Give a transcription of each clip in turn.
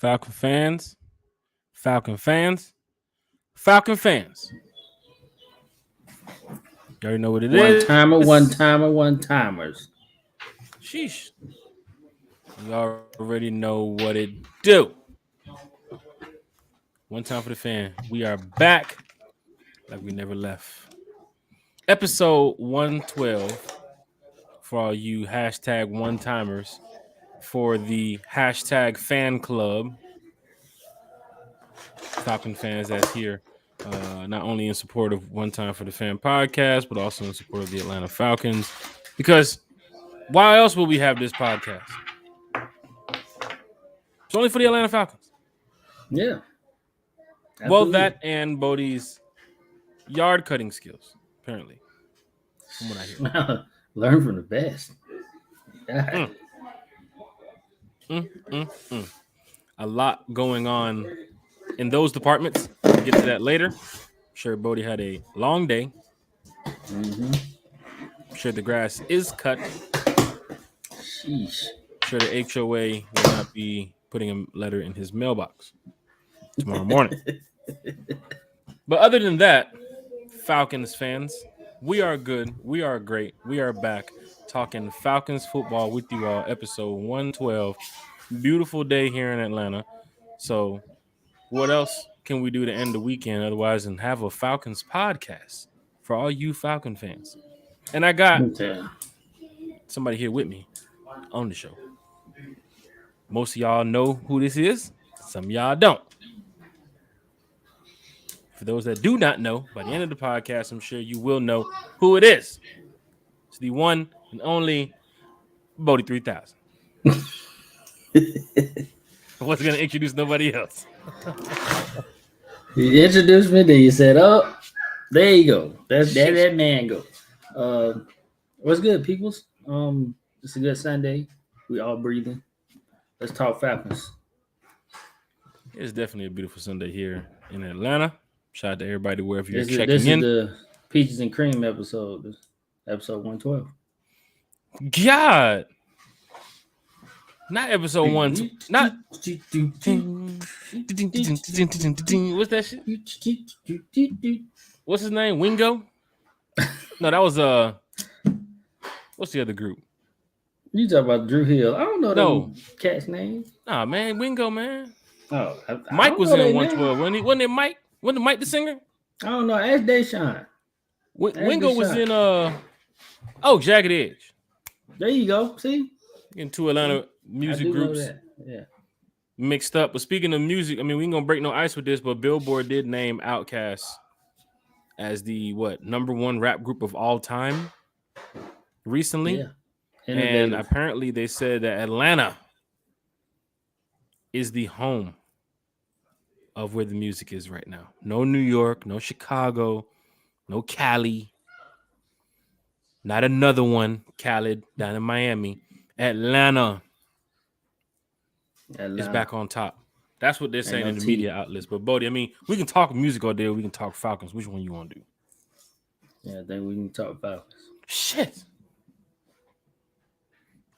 Falcon fans, Falcon fans, Falcon fans. You already know what it One is. timer, one timer, one timers. Sheesh. You already know what it do. One time for the fan. We are back like we never left. Episode 112 for all you hashtag one timers for the hashtag fan club. Falcon fans that's here. Not only in support of One Time for the Fan podcast, but also in support of the Atlanta Falcons. Because why else would we have this podcast? It's only for the Atlanta Falcons. Yeah. Absolutely. Well, that and Bodie's yard cutting skills, apparently, from what I hear. Learn from the best. A lot going on in those departments. We'll get to that later. I'm sure Bodie had a long day. Mm-hmm. I'm sure the grass is cut. Sheesh. I'm sure the HOA will not be putting a letter in his mailbox tomorrow morning. But other than that, Falcons fans, we are good. We are great. We are back talking Falcons football with you all. Episode 112. Beautiful day here in Atlanta. So what else can we do to end the weekend otherwise than have a Falcons podcast for all you Falcon fans? And I got somebody here with me on the show. Most of y'all know who this is. Some of y'all don't. For those that do not know, by the end of the podcast, I'm sure you will know who it is. It's the one and only Bodie 3000. I wasn't going to introduce nobody else. You introduced me, then you said, "Oh, there you go. That's that man go." What's good, peoples? It's a good Sunday. We all breathing. Let's talk Falcons. It's definitely a beautiful Sunday here in Atlanta. Shout out to everybody wherever you're checking in. This is the Peaches and Cream episode. This episode 112. God. Not episode 1. Not. What's that shit? What's his name? Wingo? No, that was what's the other group? You talk about Drew Hill. I don't know that cat's name. Nah, man, Wingo, man. Oh, Mike was in 112, wasn't it Mike? Wasn't Mike the singer? I don't know. Ask Deshaun. Wingo was in Jagged Edge. There you go. See? In two Atlanta music groups. Yeah. Mixed up. But speaking of music, I mean, we ain't gonna break no ice with this, but Billboard did name Outkast as the number one rap group of all time recently. Yeah. And apparently they said that Atlanta is the home of where the music is right now. No New York, no Chicago, no Cali, not another one, Khaled down in Miami. Atlanta is back on top. That's what they're saying in the media outlets. But Bodie, I mean, we can talk music all day, or we can talk Falcons. Which one you want to do? Yeah, I think we can talk Falcons. Shit.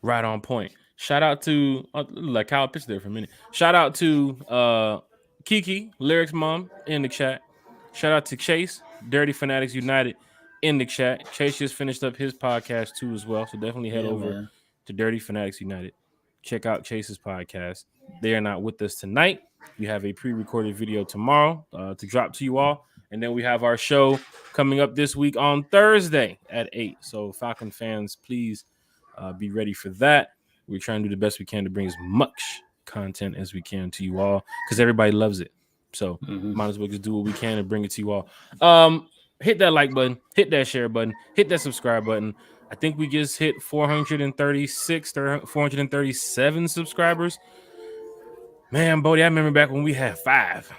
Right on point. Shout out to like Kyle pitched there for a minute. Shout out to Kiki, Lyrics Mom, in the chat. Shout out to Chase, Dirty Fanatics United, in the chat. Chase just finished up his podcast too as well. So definitely head over to Dirty Fanatics United. Check out Chase's podcast. They are not with us tonight. We have a pre-recorded video tomorrow to drop to you all. And then we have our show coming up this week on Thursday at 8. So Falcon fans, please be ready for that. We're trying to do the best we can to bring as much content as we can to you all because everybody loves it. So might as well just do what we can and bring it to you all. Hit that like button, hit that share button, hit that subscribe button. I think we just hit 436 or 437 subscribers. Man, Bodie, I remember back when we had 5.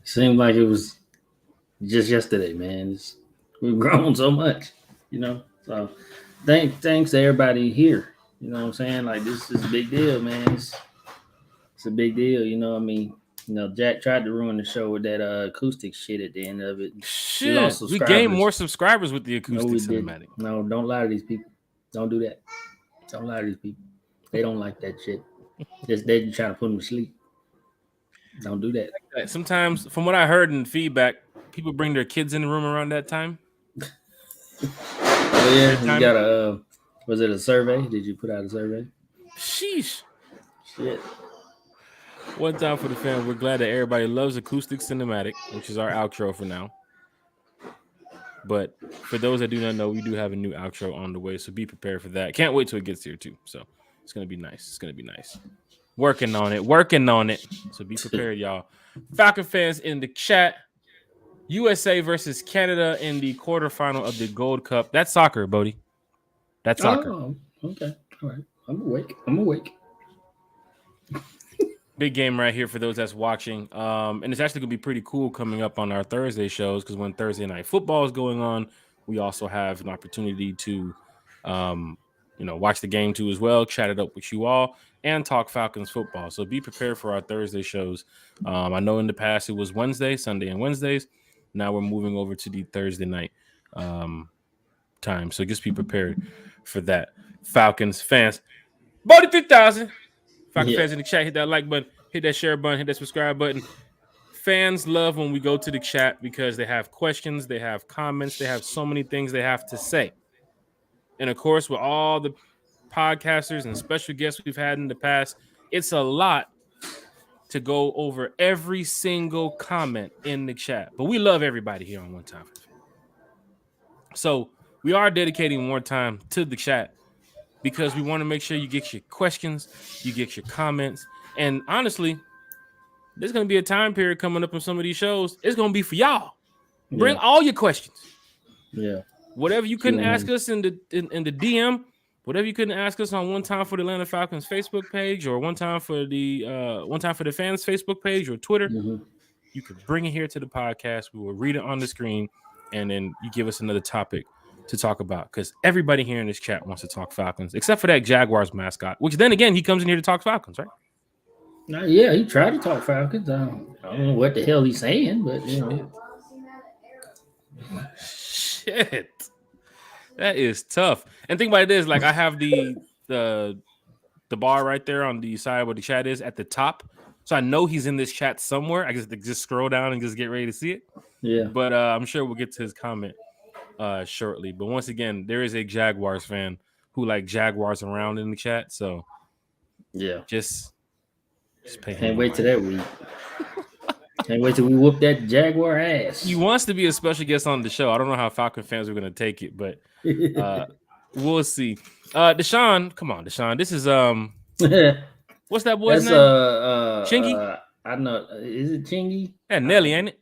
Seemed like it was just yesterday, man. We've grown so much, So thanks to everybody here. You know what I'm saying? Like, this is a big deal, man. It's a big deal, I mean, Jack tried to ruin the show with that acoustic shit at the end of it. Shit, we gained more subscribers with the acoustic cinematic. No, don't lie to these people. Don't do that. Don't lie to these people. They don't like that shit. Just that you trying to put them to sleep. Don't do that. Sometimes, from what I heard in feedback, people bring their kids in the room around that time. Oh yeah, you Bedtime. got a. Was it a survey? Did you put out a survey? Sheesh. Shit. One time for the fan. We're glad that everybody loves acoustic cinematic, which is our outro for now. But for those that do not know, we do have a new outro on the way, so be prepared for that. Can't wait till it gets here too. So it's gonna be nice. It's gonna be nice. Working on it. So be prepared, y'all. Falcon fans in the chat. USA versus Canada in the quarterfinal of the Gold Cup. That's soccer, Bodie. That's soccer. Oh, okay. All right. I'm awake. Big game right here for those that's watching. And it's actually gonna be pretty cool coming up on our Thursday shows because when Thursday night football is going on, we also have an opportunity to watch the game too as well, chat it up with you all, and talk Falcons football. So be prepared for our Thursday shows. I know in the past it was Sunday and Wednesdays. Now we're moving over to the Thursday night time. So just be prepared for that. Falcons fans. Bodie 3000. Falcon fans in the chat, hit that like button, hit that share button, hit that subscribe button. Fans love when we go to the chat because they have questions, they have comments, they have so many things they have to say. And of course, with all the podcasters and special guests we've had in the past, it's a lot to go over every single comment in the chat. But we love everybody here on One Time for the Fan. So we are dedicating more time to the chat because we want to make sure you get your questions, you get your comments. And honestly, there's going to be a time period coming up on some of these shows. It's going to be for y'all. Bring all your questions. Yeah. Whatever you couldn't ask us in the DM, whatever you couldn't ask us on One Time for the Atlanta Falcons Facebook page or One Time for the Fans Facebook page or Twitter, you could bring it here to the podcast. We will read it on the screen, and then you give us another topic to talk about because everybody here in this chat wants to talk Falcons, except for that Jaguars mascot, which then again, he comes in here to talk Falcons, right? Yeah, he tried to talk Falcons. I don't know what the hell he's saying, but you know. Shit. That is tough. And think about it is, like, I have the bar right there on the side where the chat is at the top. So I know he's in this chat somewhere. I guess just scroll down and just get ready to see it. Yeah. But I'm sure we'll get to his comment shortly. But once again, there is a Jaguars fan who like Jaguars around in the chat. So yeah, just pay him. Can't wait till that week. Can't wait till we whoop that Jaguar ass. He wants to be a special guest on the show. I don't know how Falcon fans are going to take it, but we'll see. Deshaun, come on, Deshaun. This is what's that boy's name? Chingy? I know. Is it Chingy? Yeah, Nelly, ain't it?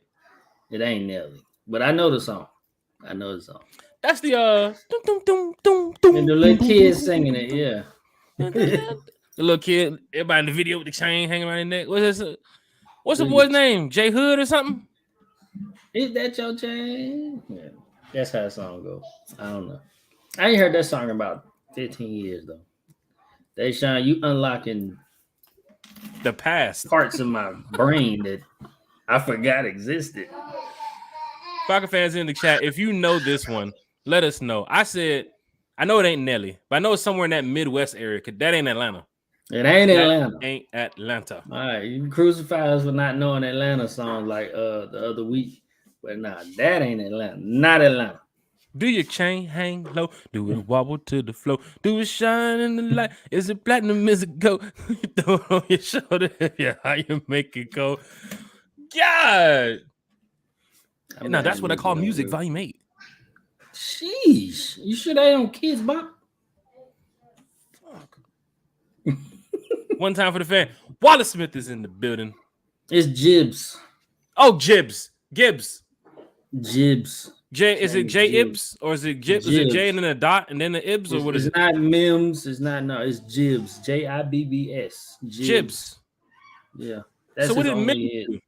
It ain't Nelly, but I know the song. That's the and the little kid singing it, yeah. The little kid, everybody in the video with the chain hanging around their neck. What's the boy's name? J Hood or something? Is that your chain? Yeah, that's how the song goes. I don't know. I ain't heard that song in about 15 years though. Deshaun, you unlocking the past parts of my brain that I forgot existed. Falcon fans in the chat, if you know this one, let us know. I know it ain't Nelly, but I know it's somewhere in that Midwest area because that ain't Atlanta. It ain't Atlanta. Ain't Atlanta. All right, you can crucify us for not knowing Atlanta song like the other week, but nah, that ain't Atlanta. Not Atlanta. Do your chain hang low? Do it wobble to the floor? Do it shine in the light? Is it platinum? Is it gold? You throw it on your shoulder. Yeah, how you make it go? God. Now that's what I call music, volume 8. Sheesh. You sure they on Kids Bop? Fuck. One time for the fan. Wallace Smith is in the building. It's Gibbs. Oh, Gibbs. Gibbs. Is it J Ibs or is it Gibbs? Is it J and then a dot and then the Ibs or what is it? It's not Mims. It's not. No, it's Gibbs. Jibbs. Gibbs. Yeah. That's so what did Mims do?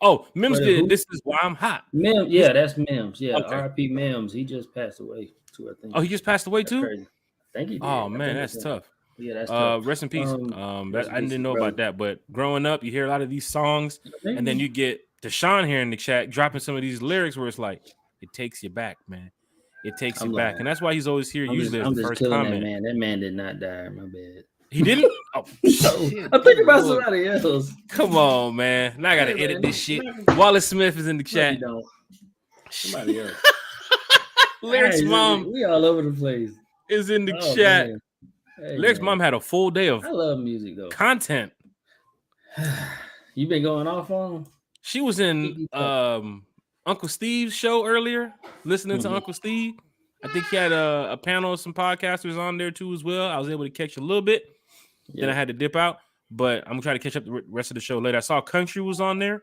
Oh, Mims did. This is why I'm hot. Mims. Yeah, that's Mims. Yeah, okay. R.I.P. Mims. He just passed away too. I think. Oh, he just passed away too. Crazy. I think he did. Oh man, that's tough. Yeah, that's tough. Rest in peace. I didn't know about that, but growing up, you hear a lot of these songs, and then you get Deshaun here in the chat dropping some of these lyrics where it's like, it takes you back, man. It takes you back, and that's why he's always here. Usually, as the first comment. That man did not die. My bad. He didn't? Oh, No, shit. I'm thinking about somebody else. Come on, man. Now I got to Hey, edit man, this shit. no, Wallace Smith is in the you chat. don't. Somebody else. Lyrics Hey, mom we all over the place. is in the Oh chat. man. Hey, Lyrics man. mom had a full day of I love music though. content. You been going off on? She was in Uncle Steve's show earlier, listening to Uncle Steve. I think he had a panel of some podcasters on there too as well. I was able to catch a little bit. Then I had to dip out, but I'm gonna try to catch up the rest of the show later. I saw Country was on there,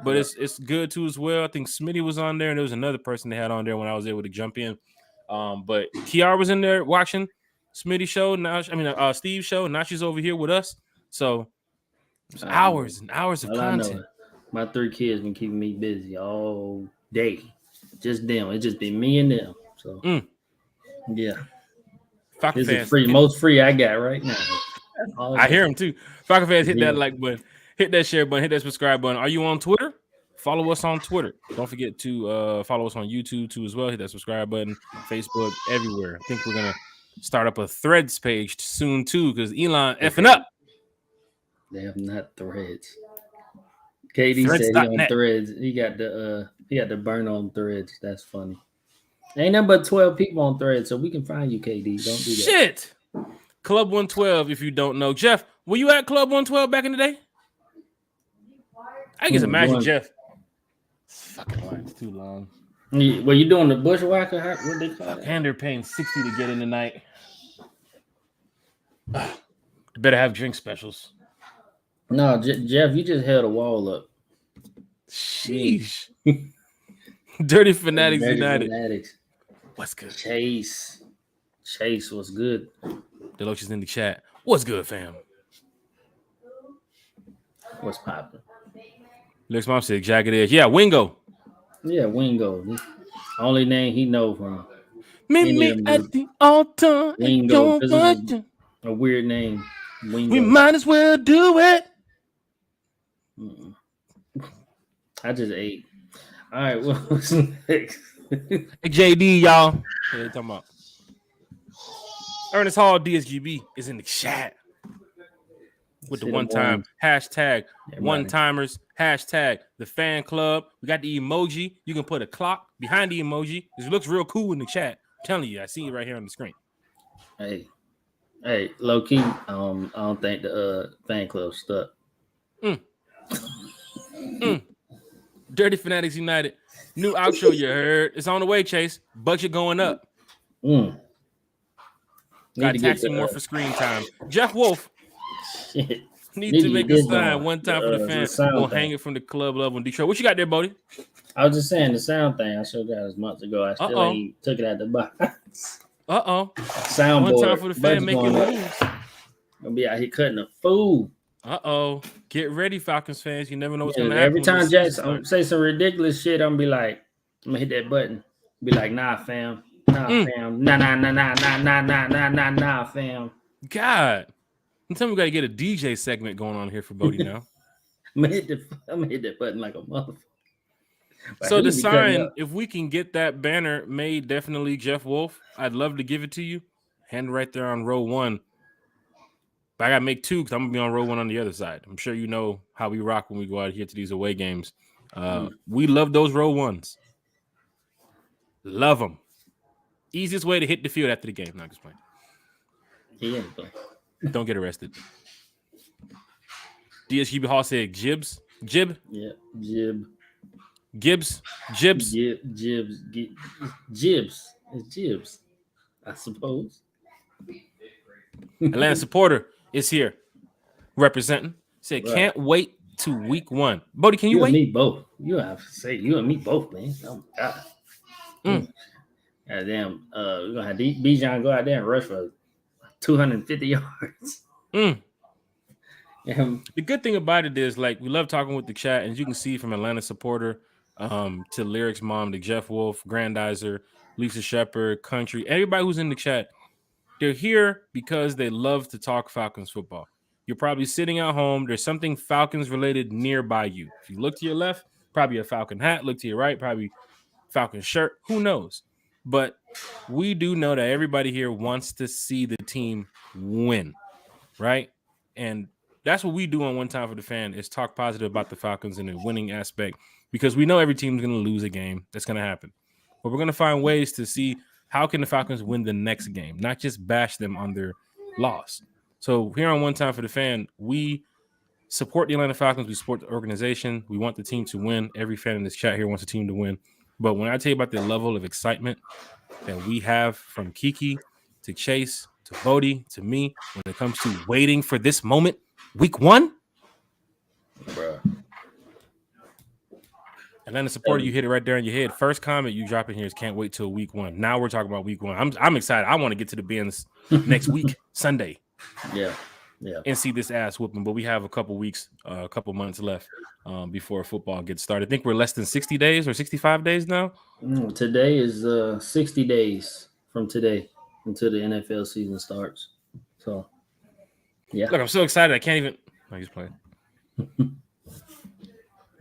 but it's good too as well. I think Smitty was on there, and there was another person they had on there when I was able to jump in. But Kiara was in there watching Smitty's show. Now, Steve's show. Now she's over here with us. So it's hours and hours of content. I know. My 3 kids been keeping me busy all day. Just them. It's just been me and them. So yeah. Falcon this fans, is free. Most free I got right now. I hear him too. Falcon fans, hit that like button, hit that share button, hit that subscribe button. Are you on Twitter? Follow us on Twitter. Don't forget to follow us on YouTube too as well. Hit that subscribe button. Facebook, everywhere. I think we're gonna start up a Threads page soon too, because Elon effing up. They have not Threads. KD Threads. said he on Threads. He got the burn on Threads. That's funny. Ain't nothing but 12 people on Threads, so we can find you, KD. Don't do that. Shit. Club 112, if you don't know. Jeff, were you at Club 112 back in the day? I can just imagine Jeff. Fucking line's too long. Were you doing the bushwhacker? What they call it? And they're paying $60 to get in tonight. Better have drink specials. No, Jeff, you just held a wall up. Sheesh. Dirty Fanatics United. Fanatics. What's good? Chase, what's good? Deloach is in the chat. What's good, fam? What's poppin'? Lyrics mom said Jagged Edge. Yeah, Wingo. Yeah, Wingo. Only name he know from. Meet me at the altar. Wingo. This is a weird name. Wingo. We might as well do it. I just ate. All right, what's next? Hey, JD, y'all. Hey, talking about Ernest Hall DSGB is in the chat with the one-time hashtag one-timers, hashtag the fan club. We got the emoji. You can put a clock behind the emoji. It looks real cool in the chat. I'm telling you, I see it right here on the screen. Hey, low key, I don't think the fan club stuck. Dirty Fanatics United. New outro, you heard. It's on the way, Chase. Budget going up. Got to tax you more for screen time. Jeff Wolf. Need to make a sign one time for the fans. We'll hang it from the club level in Detroit. What you got there, Bodie? I was just saying the sound thing. I showed that months ago. I still ain't took it out the box. Soundboard. One time for the fan making moves. Gonna be out here cutting a fool. Get ready, Falcons fans. You never know what's gonna happen. Every time Jackson say some ridiculous shit, I'm gonna be like, I'm gonna hit that button. Be like, nah, fam. Fam. Nah, fam. God. Tell me we gotta get a DJ segment going on here for Bodie now. I'm gonna hit that button like a motherfucker. So the sign, if we can get that banner made, definitely Jeff Wolf. I'd love to give it to you. Hand right there on row 1. But I gotta make 2 because I'm gonna be on row 1 on the other side. I'm sure you know how we rock when we go out here to these away games. We love those row 1s. Love them. Easiest way to hit the field after the game. Not just playing. He ain't playing. Don't get arrested. DSGB Hall said Jibs. Jib? Yeah, Jib. Gibbs? Jibs? Jibs. Jibs. It's Jibs, I suppose. Atlanta supporter is here representing. Said, can't wait to week 1. Bodie, can you wait? And me both. You have to say you and me both, man. Oh my God. Goddamn. We're gonna have Bijan go out there and rush for 250 yards. The good thing about it is, like, we love talking with the chat, and you can see from Atlanta supporter to Lyrics Mom to Jeff Wolf, Grandizer, Lisa Shepherd, Country, everybody who's in the chat. They're here because they love to talk Falcons football. You're probably sitting at home. There's something Falcons related nearby you. If you look to your left, probably a Falcon hat. Look to your right, probably Falcon shirt. Who knows? But we do know that everybody here wants to see the team win. right? And that's what we do on One Time for the Fan is talk positive about the Falcons and the winning aspect because we know every team's going to lose a game. That's going to happen. But we're going to find ways to see how can the Falcons win the next game, not just bash them on their loss. So here on One Time for the Fan, we support the Atlanta Falcons. We support the organization. We want the team to win. Every fan in this chat here wants the team to win. But when I tell you about the level of excitement that we have from Kiki to Chase to Bodie to me when it comes to waiting for this moment, week 1, bro. Atlanta supporter, you hit it right there in your head. First comment you drop in here is can't wait till week 1. Now we're talking about week 1. I'm excited. I want to get to the bins next week, Sunday. Yeah. And see this ass whooping. But we have a couple weeks, a couple months left before football gets started. I think we're less than 60 days or 65 days now. Today is 60 days from today until the NFL season starts. So, yeah. Look, I'm so excited. I can't even. Oh, he's playing.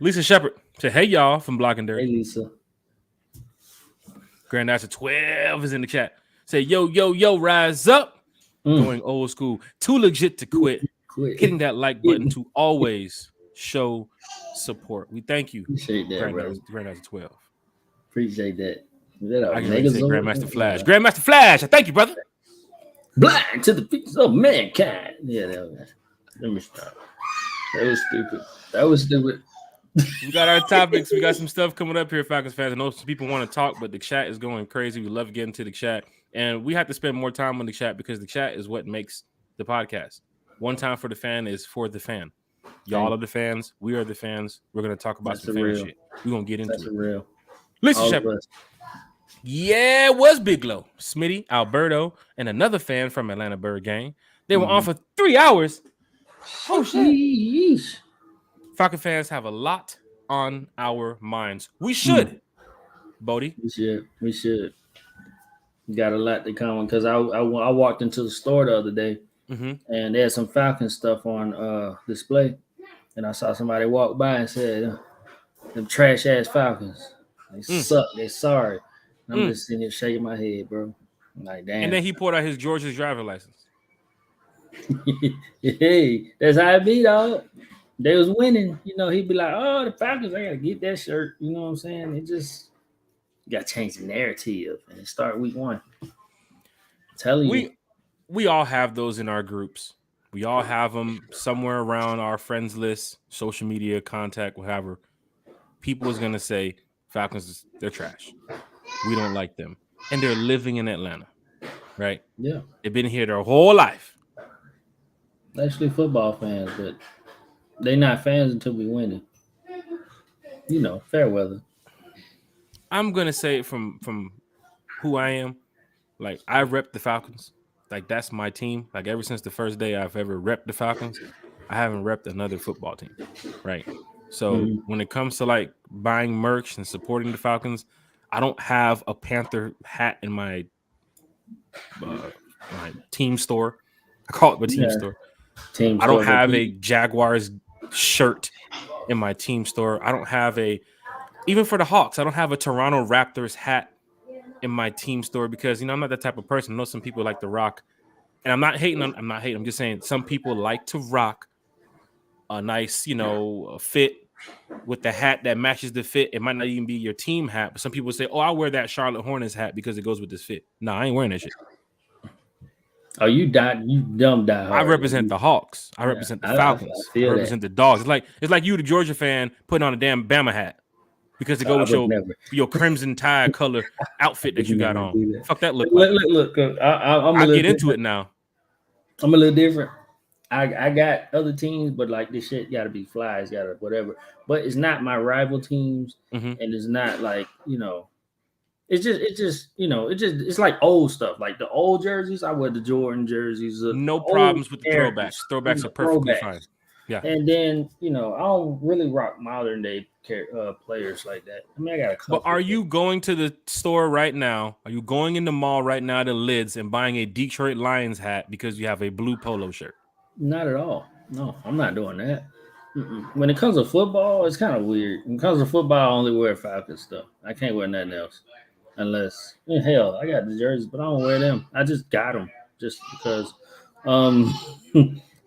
Lisa Shepard said, "Hey y'all," from Block and Dirt. Hey Lisa. Grandmaster 12 is in the chat. Say, yo, rise up. Going old school. Too legit to quit. Hitting that like button to always show support. We thank you. Appreciate that, Grandmaster 12. Appreciate that. I can say Grandmaster Flash. Grandmaster Flash. I thank you, brother. Blind to the feet of mankind. Yeah, let me stop. That was stupid. We got our topics. We got some stuff coming up here, Falcons fans. I know some people want to talk, but the chat is going crazy. We love getting to the chat. And we have to spend more time on the chat because the chat is what makes the podcast. One Time for the Fan is for the fan. Y'all are the fans. We are the fans. We're going to talk about some fan shit. We're going to get into it. Real. Listen, Shepard. Yeah, it was Big Low. Smitty, Alberto, and another fan from Atlanta Bird Gang. They were on for 3 hours. Oh, shit. Falcon fans have a lot on our minds. We should. Bodie. We should. Got a lot to come because I walked into the store the other day and they had some Falcon stuff on display, and I saw somebody walk by and said, "Them trash ass Falcons, they suck. They sorry." And I'm just sitting here shaking my head, bro. I'm like, damn. And then he pulled out his Georgia's driver license. Hey, that's how it be, dog. They was winning, he'd be like, "Oh, the Falcons, I gotta get that shirt." You know what I'm saying? It just got to change the narrative and start week 1. I'm telling you. We all have those in our groups. We all have them somewhere around our friends list, social media, contact, whatever. People is going to say, Falcons, they're trash. We don't like them. And they're living in Atlanta, right? Yeah. They've been here their whole life. Actually football fans, but they're not fans until we win it. Fair weather. I'm gonna say from who I am, like I rep the Falcons, like that's my team. Like ever since the first day I've ever repped the Falcons, I haven't repped another football team, right? So when it comes to like buying merch and supporting the Falcons, I don't have a Panther hat in my team store. I call it my team store. I don't have a Jaguars shirt in my team store. I don't have even for the Hawks, I don't have a Toronto Raptors hat in my team store because, I'm not that type of person. I know some people like to rock, and I'm not hating. I'm just saying some people like to rock a nice, fit with the hat that matches the fit. It might not even be your team hat, but some people say, "Oh, I'll wear that Charlotte Hornets hat because it goes with this fit." No, I ain't wearing that shit. Oh, you dumb die hard. I represent the Hawks. I represent the Falcons. I represent the Dogs. It's like you, the Georgia fan, putting on a damn Bama hat. Because it goes with your crimson tide color outfit that you got on. Fuck that look. Look. I'll get into it now. I'm a little different. I got other teams, but like this shit got to be fly. It's got to whatever. But it's not my rival teams, and it's not like it's like old stuff. Like the old jerseys, I wear the Jordan jerseys. No problems with the throwbacks. Throwbacks are perfectly fine. Yeah. And then I don't really rock modern day players like that. I mean, I got a couple. But are you going to the store right now? Are you going in the mall right now to Lids and buying a Detroit Lions hat because you have a blue polo shirt? Not at all. No, I'm not doing that. When it comes to football, it's kind of weird. When it comes to football, I only wear Falcons stuff. I can't wear nothing else. Unless, hell, I got the jerseys, but I don't wear them. I just got them just because Um,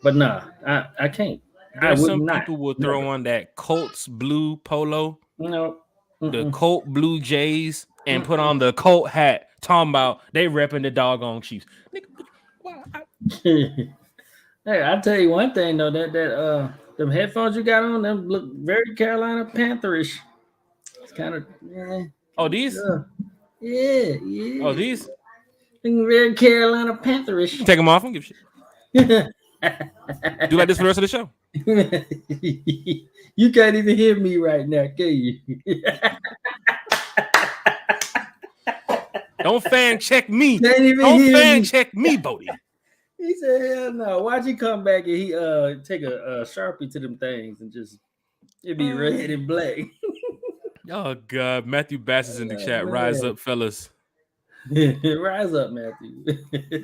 but nah, I can't. I There's would some not. people will throw Never. on that Colts blue polo, No. the Mm-mm. Colt blue Jays, and put Mm-mm. on the Colt hat, talking about they repping the doggone Chiefs. Nigga, Hey, I tell you one thing though, that them headphones you got on, them look very Carolina Pantherish. It's kind of oh these, yeah, oh yeah. these, Looking very Carolina you Pantherish. can take them off. I don't give a shit. Do like this for the rest of the show. You can't even hear me right now, can you? Don't fan check me. Can't even Don't hear fan me. check me, Bodie. He said, "Hell no! Why'd you come back and he take a sharpie to them things and just it be red and black?" Oh God, Matthew Bass is in the Oh, chat. Rise man. up, fellas. Rise up, Matthew.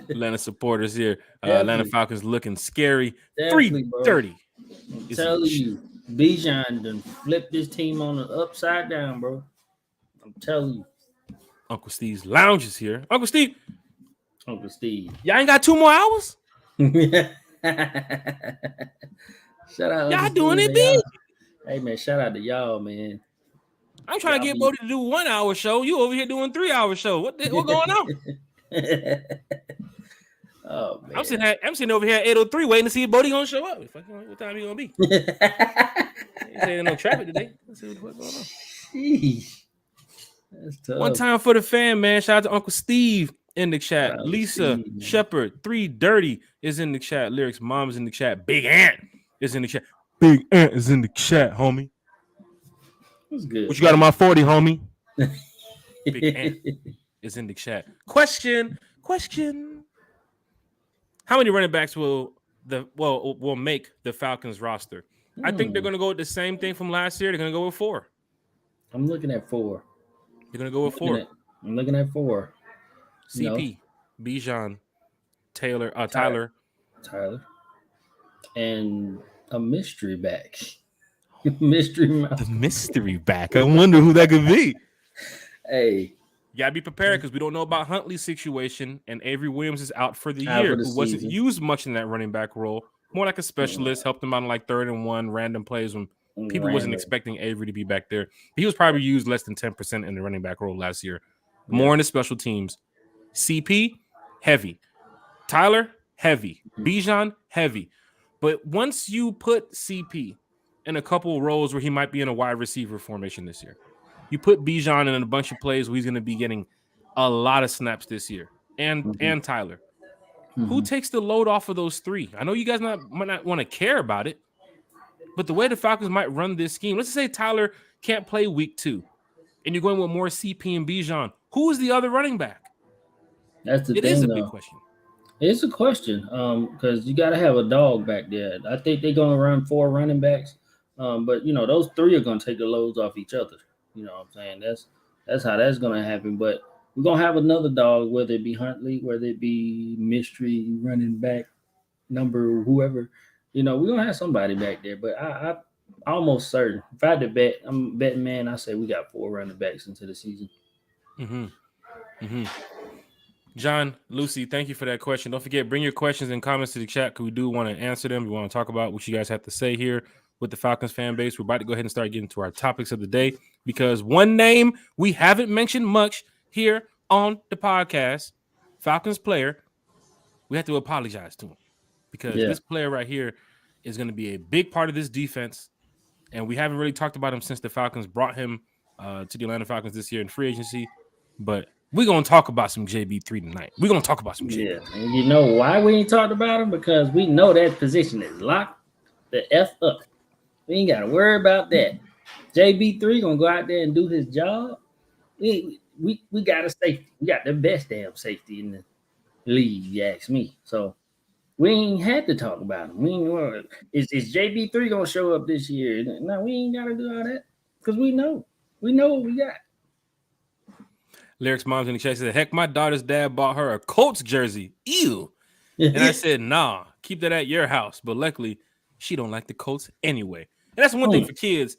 Atlanta supporters here. Atlanta Definitely, Falcons looking scary. definitely, bro. 3:30 I'm is in the telling chat. you, Bijan done flipped this team on the upside down, bro. I'm telling you, Uncle Steve's lounge is here. Uncle Steve, Uncle Steve. y'all ain't got 2 more hours? Shout out, Y'all Uncle doing Steve, it man. big. Hey, man, shout out to y'all, man. I'm trying to Y'all get be. Bodie to do 1 hour show. You over here doing 3 hour show. What going on? Oh I'm man. sitting over here at 8:03 waiting to see if Bodie gonna show up. What time he gonna be? Ain't saying no traffic today. Let's see what the fuck going on. Sheesh. That's tough. One time for the fan, man. Shout out to Uncle Steve in the chat. Shout out to Lisa Steve, man. Shepherd, 3:30 is in the chat. Lyrics Mom is in the chat. Big Ant is in the chat. Big Ant is in the chat, homie. What's good? What you got on my 40, homie? Big Ant is in the chat. Question. How many running backs will make the Falcons roster? I think they're gonna go with the same thing from last year. They're gonna go with 4. I'm looking at 4. They're gonna go with 4. I'm looking at 4. CP, Bijan, Tyler, and a mystery back. Mystery mouth. the mystery back. I wonder who that could be. Hey, You gotta be prepared because we don't know about Huntley's situation, and Avery Williams is out for the Out year, for the who wasn't season. used much in that running back role. More like a specialist, helped him out in like 3rd and 1 random plays when people wasn't expecting Avery to be back there. He was probably used less than 10% in the running back role last year. More in the special teams. CP, heavy. Tyler, heavy. Bijan, heavy. But once you put CP in a couple of roles where he might be in a wide receiver formation this year, you put Bijan in a bunch of plays where he's going to be getting a lot of snaps this year, and Tyler. Who takes the load off of those 3? I know you guys might not want to care about it, but the way the Falcons might run this scheme, let's just say Tyler can't play week 2, and you're going with more CP and Bijan. Who is the other running back? That's the It thing, is a though. big question. It's a question, because you got to have a dog back there. I think they're gonna run 4 running backs, but those 3 are gonna take the loads off each other. You know what I'm saying? That's how that's gonna happen. But we're gonna have another dog, whether it be Huntley, whether it be mystery running back number whoever. We're gonna have somebody back there. But I almost certain. If I had to bet, I'm a betting man. I say we got 4 running backs into the season. John, Lucy, thank you for that question. Don't forget, bring your questions and comments to the chat because we do want to answer them. We want to talk about what you guys have to say here with the Falcons fan base. We're about to go ahead and start getting to our topics of the day because one name we haven't mentioned much here on the podcast, Falcons player, we have to apologize to him because this player right here is going to be a big part of this defense, and we haven't really talked about him since the Falcons brought him to the Atlanta Falcons this year in free agency, but we're going to talk about some JB3 tonight. We're going to talk about some JB3. Yeah, and you know why we ain't talked about him? Because we know that position is locked the F up. We ain't got to worry about that. JB3 going to go out there and do his job. We got a safety. We got the best damn safety in the league, you ask me. So we ain't had to talk about him. We ain't worried. Is JB3 going to show up this year? No, we ain't got to do all that because we know. We know what we got. Lyrics Mom's in the chat said, heck, my daughter's dad bought her a Colts jersey. Ew. And I said, nah, keep that at your house. But luckily, she don't like the Colts anyway. And that's one thing for kids.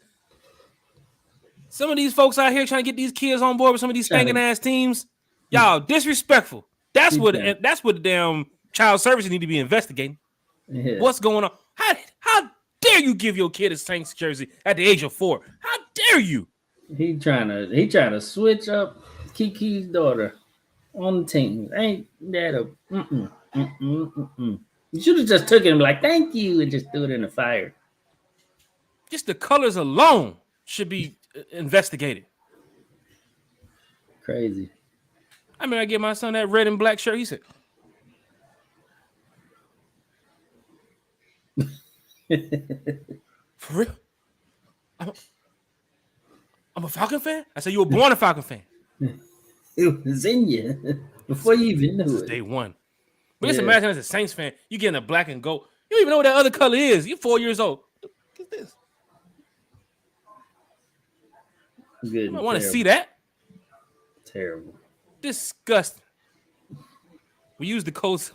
Some of these folks out here trying to get these kids on board with some of these stinking ass teams, y'all disrespectful. That's what the damn Child services need to be investigating. Yeah. What's going on? How dare you give your kid a Saints jersey at the age of 4? How dare you? He trying to switch up Kiki's daughter on the team. Ain't that a You should have just took it and be like, thank you, and just threw it in the fire. Just the colors alone should be investigated. Crazy. I mean, I get my son that red and black shirt. He said, for real? I'm a Falcon fan? I said, you were born a Falcon fan. It was in you before you even knew it. Day one. But just imagine as a Saints fan, you getting a black and gold. You don't even know what that other color is. You're 4 years old. What's this? Good. I want to see that. Terrible. Disgusting. We used the Colts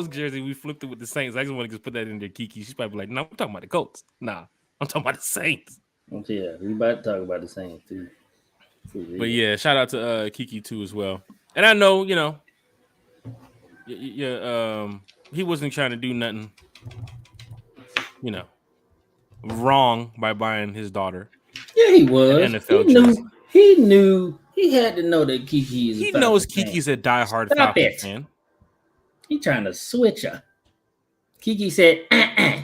jersey. We flipped it with the Saints. I just want to just put that in there, Kiki. She's probably like, no, I'm talking about the Colts. Nah, I'm talking about the Saints. Yeah, we about to talk about the Saints too. But yeah, shout out to Kiki too as well. And I know, he wasn't trying to do nothing, wrong by buying his daughter. Yeah, he was. NFL jersey. He knew. He had to know that Kiki is. He knows Kiki's a diehard Falcons fan. He trying to switch her. Kiki said, That's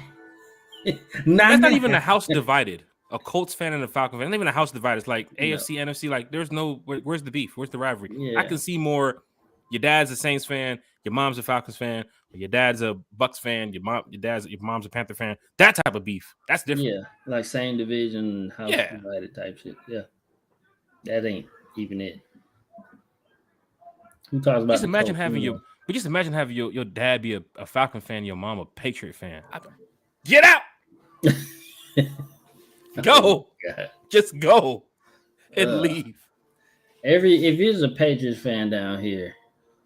not even a house divided. A Colts fan and a Falcon fan. Not even a house divided. It's like AFC, NFC. Like, there's no. Where's the beef? Where's the rivalry? Yeah. I can see more. Your dad's a Saints fan. Your mom's a Falcons fan. Or your dad's a Bucks fan. Your mom's a Panther fan. That type of beef. That's different. Yeah, like same division, house divided type shit. Yeah, that ain't even it. Who talks about? Just imagine having your dad be a Falcon fan, your mom a Patriot fan. Get out. Go. Oh, just go and leave. If you're a Patriots fan down here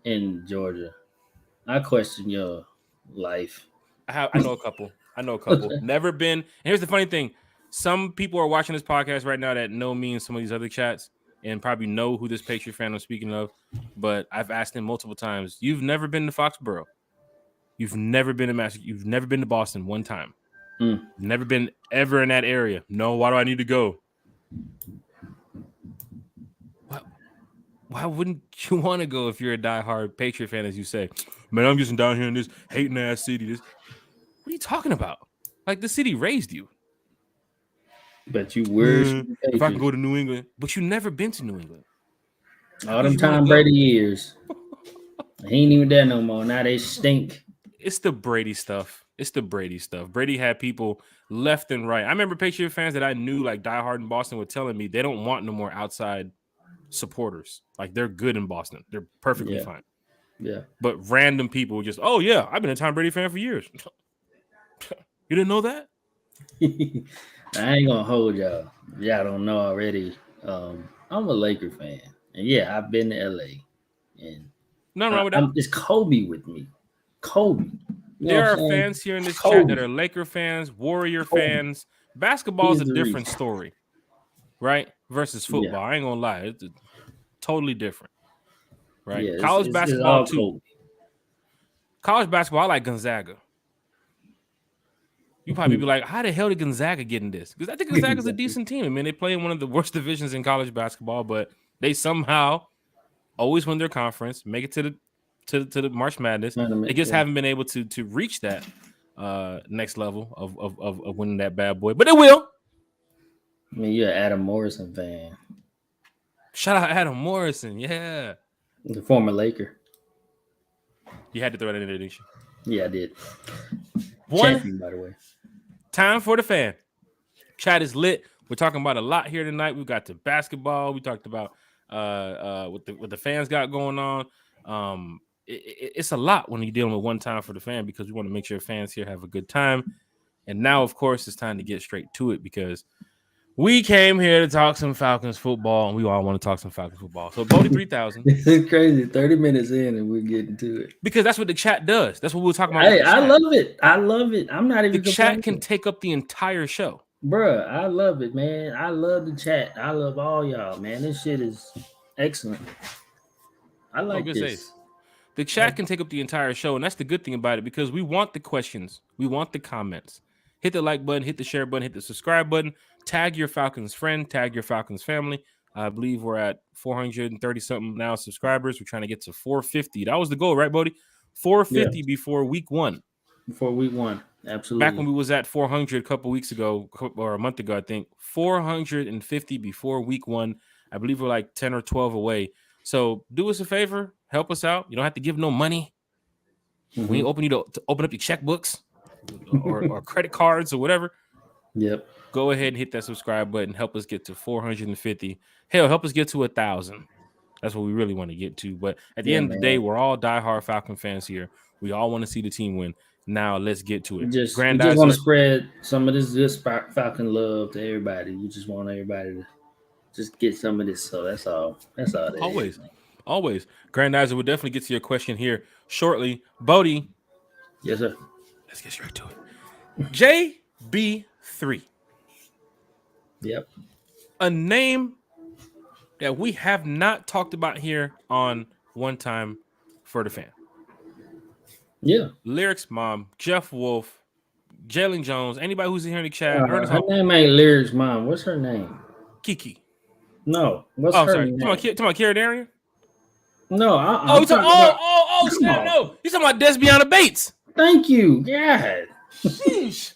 in Georgia, I question your life. I know a couple. Never been. And here's the funny thing: some people are watching this podcast right now that know me and some of these other chats, and probably know who this Patriot fan I'm speaking of. But I've asked them multiple times. You've never been to Foxborough. You've never been to Massachusetts. You've never been to Boston one time. Never been ever in that area. No, why do I need to go? Why wouldn't you want to go if you're a diehard Patriot fan, as you say? Man, I'm just down here in this hating ass city. What are you talking about? Like, the city raised you. But you were. If I can go to New England, but you never been to New England. All them Tom Brady years. He ain't even there no more. Now they stink. It's the Brady stuff. Brady had people left and right. I remember Patriot fans that I knew, like diehard in Boston, were telling me they don't want no more outside supporters. Like, they're good in Boston. They're perfectly fine. Yeah. But random people just, oh yeah, I've been a Tom Brady fan for years. You didn't know that? I ain't gonna hold y'all. Y'all don't know already. I'm a Laker fan. And yeah, I've been to LA. And nothing wrong with that. It's Kobe with me. Kobe. There are fans here in this chat that are Laker fans, Warrior fans. Basketball is a different story, right? Versus football. Yeah. I ain't gonna lie. It's totally different. Right? Yeah, college basketball too. College basketball, I like Gonzaga. You probably be like, how the hell did Gonzaga get in this? Because I think Gonzaga's a decent team. I mean, they play in one of the worst divisions in college basketball, but they somehow always win their conference, make it to the March Madness. They just haven't been able to reach that next level of winning that bad boy. But they will. I mean, you're an Adam Morrison fan. Shout out Adam Morrison, yeah. The former Laker. You had to throw that in there, didn't you? Yeah, I did. Champion, by the way. Time for the fan. Chat is lit. We're talking about a lot here tonight. We got to basketball. We talked about what the fans got going on. It's a lot when you're dealing with one time for the fan, because we want to make sure fans here have a good time. And now, of course, it's time to get straight to it, because we came here to talk some Falcons football, and we all want to talk some Falcons football. So, Bodie 3000. This is crazy. 30 minutes in, and we're getting to it. Because that's what the chat does. That's what we'll talk about. Hey, I love it. I'm not even. The chat can take up the entire show. Bruh, I love it, man. I love the chat. I love all y'all, man. This shit is excellent. I like this. The chat can take up the entire show, and that's the good thing about it because we want the questions. We want the comments. Hit the like button, hit the share button, hit the subscribe button. Tag your Falcons friend, tag your Falcons family. I believe we're at 430-something now subscribers. We're trying to get to 450. That was the goal, right, Bodie? 450 before week 1. Before week 1, absolutely. Back when we was at 400 a couple weeks ago, or a month ago, I think. 450 before week 1. I believe we're like 10 or 12 away. So do us a favor, help us out. You don't have to give no money. We open you to open up your checkbooks or credit cards or whatever. Yep. Go ahead and hit that subscribe button. Help us get to 450. Hell, help us get to 1,000. That's what we really want to get to. But at the end of the day, we're all diehard Falcon fans here. We all want to see the team win. Now let's get to it. We just want to spread some of this good Falcon love to everybody. You just want everybody to just get some of this. So that's all. That's all. Always. Grandizer will definitely get to your question here shortly. Bodie. Yes, sir. Let's get straight to it. JB3. Yep. A name that we have not talked about here on One Time for the Fan. Yeah. Lyrics Mom, Jeff Wolf, Jalen Jones, anybody who's in here in the chat. Her name ain't Lyrics Mom. What's her name? Kiki. No. What's her name? Talking about Kara Darian? No. No. You're talking about Desbiana Bates. Thank you. God. Sheesh.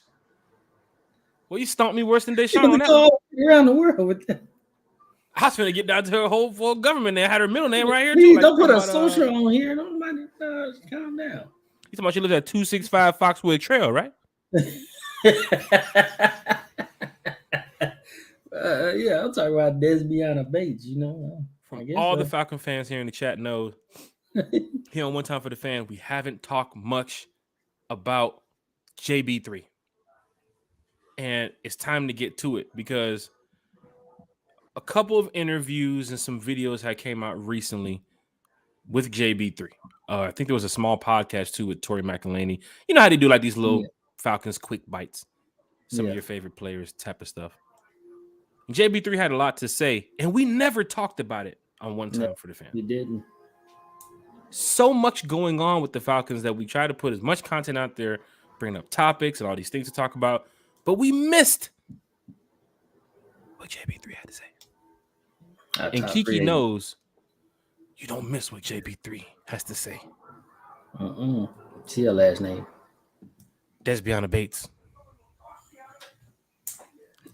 Well, you stomped me worse than Deshaun on that. Around the world with that. I was going to get down to her whole full government. They had her middle name right here. Please don't put a social on here. Nobody calm down. You talking about she lives at 265 Foxwood Trail, right? Yeah, I'm talking about Desbiana Bates, you know. From all the Falcon fans here in the chat know, here on One Time for the Fan, we haven't talked much about JB3. And it's time to get to it because a couple of interviews and some videos that came out recently with JB3. I think there was a small podcast too with Tori McElhaney. You know how they do like these little Falcons quick bites, some of your favorite players type of stuff. And JB3 had a lot to say, and we never talked about it on One Time for the Fan. We didn't. So much going on with the Falcons that we try to put as much content out there, bring up topics and all these things to talk about, but we missed what JB3 had to say. And Kiki knows you don't miss what JB3 has to say. See her last name. Desbiana Bates.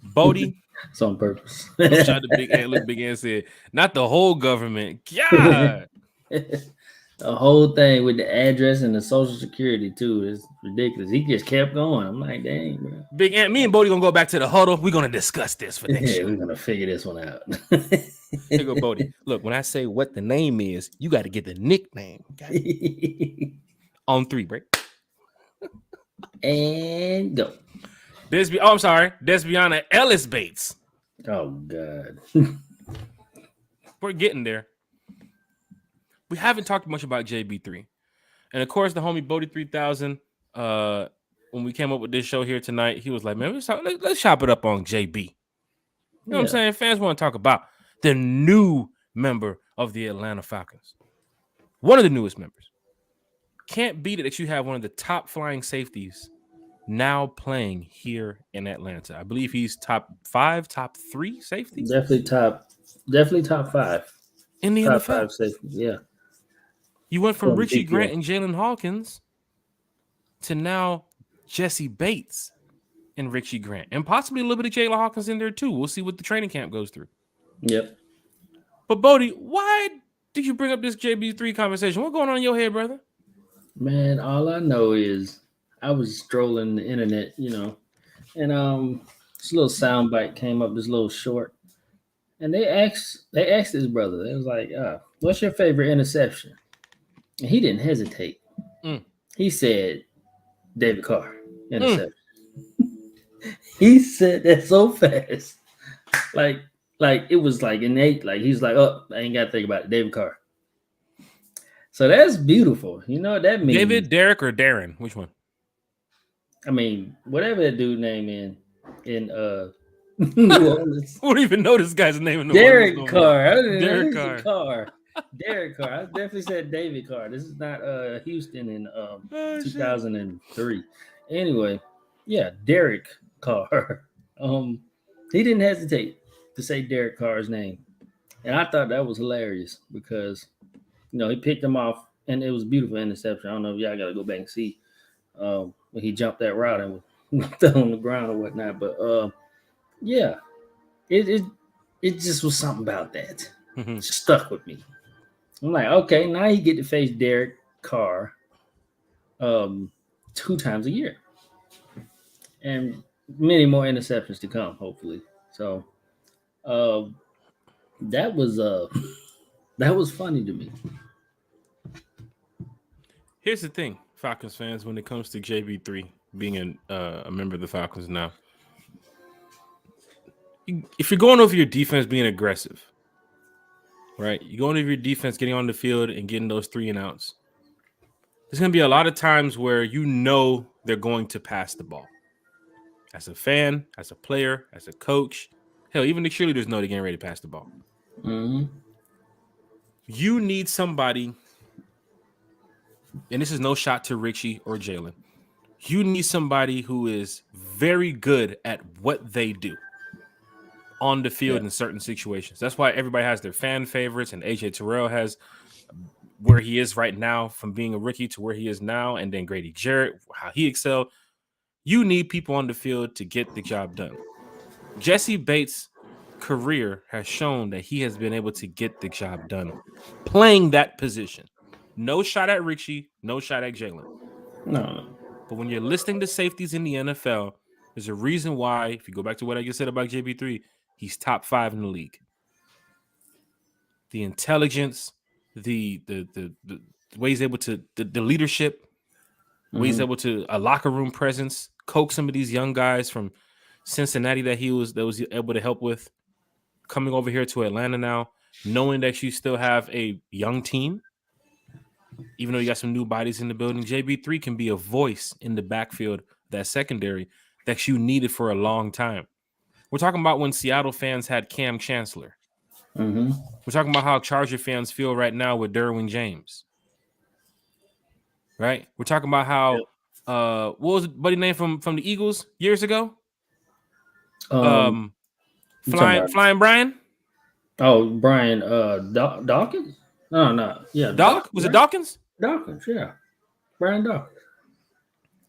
Bodie. It's on purpose. Shout to Big Ant. Look, Big Ant said, not the whole government. God. The whole thing with the address and the social security, too. It's ridiculous. He just kept going. I'm like, dang, bro. Big Ant, me and Bodie going to go back to the huddle. We're going to discuss this for next year. We're going to figure this one out. Here go, Bodie. Look, when I say what the name is, you got to get the nickname. On 3, break. And go. I'm sorry. Desbiana Ellis Bates. Oh, God. We're getting there. We haven't talked much about JB3. And, of course, the homie Bodie 3000, when we came up with this show here tonight, he was like, man, let's chop it up on JB. You know what I'm saying? Fans want to talk about the new member of the Atlanta Falcons. One of the newest members. Can't beat it that you have one of the top flying safeties now playing here in Atlanta. I believe he's top 5, top 3 safeties. Definitely top 5. In the top NFL. 5 safeties, yeah. You went from Richie Grant and Jalen Hawkins to now Jesse Bates and Richie Grant. And possibly a little bit of Jalen Hawkins in there too. We'll see what the training camp goes through. Yep. But Bodie, why did you bring up this JB3 conversation? What's going on in your head, brother? Man, all I know is I was strolling the internet, you know, and this little soundbite came up, this little short, and they asked his brother. They was like, "What's your favorite interception?" And he didn't hesitate. He said, "David Carr interception." He said that so fast, like it was like innate. Like he's like, "Oh, I ain't got to think about it." David Carr. So that's beautiful. You know what that means? David, Derek, or Darren? Which one? I mean, whatever that dude name in New Orleans. I don't even know this guy's name in New Derek Orleans. Carr. Derek Carr. Derek Carr. I definitely said David Carr. This is not Houston in Oh shit. 2003. Anyway, yeah, Derek Carr. Um, he didn't hesitate to say Derek Carr's name, and I thought that was hilarious because he picked him off, and it was a beautiful interception. I don't know if y'all got to go back and see when he jumped that route and fell on the ground or whatnot, but yeah, it it just was something about that stuck with me. I'm like, okay, now you get to face Derek Carr um, 2 times a year, and many more interceptions to come, hopefully. So uh, that was that was funny to me. Here's the thing, Falcons fans, when it comes to JB3 being a member of the Falcons now, if you're going over your defense being aggressive, right? You're going over your defense, getting on the field and getting those 3-and-outs. There's going to be a lot of times where they're going to pass the ball. As a fan, as a player, as a coach, hell, even the cheerleaders know they're getting ready to pass the ball. Mm-hmm. You need somebody, and this is no shot to Richie or Jalen. You need somebody who is very good at what they do on the field in certain situations. That's why everybody has their fan favorites, and AJ Terrell has where he is right now from being a rookie to where he is now, and then Grady Jarrett, how he excelled. You need people on the field to get the job done. Jesse Bates' career has shown that he has been able to get the job done playing that position. No shot at Richie, no shot at Jalen. No. But when you're listing the safeties in the NFL, there's a reason why, if you go back to what I just said about JB3, he's top 5 in the league. The intelligence, the way he's able to, the leadership, way he's able to, a locker room presence, coax some of these young guys from Cincinnati that was able to help with, coming over here to Atlanta now, knowing that you still have a young team, even though you got some new bodies in the building. JB3 can be a voice in the backfield, that secondary that you needed for a long time. We're talking about when Seattle fans had Cam Chancellor. Mm-hmm. We're talking about how Charger fans feel right now with Derwin James. Right? We're talking about how what was buddy name from the Eagles years ago? Flying Brian? Oh, Brian Dawkins? No. Yeah, Doc? Was it Dawkins? Dawkins, yeah. Brian Dawkins.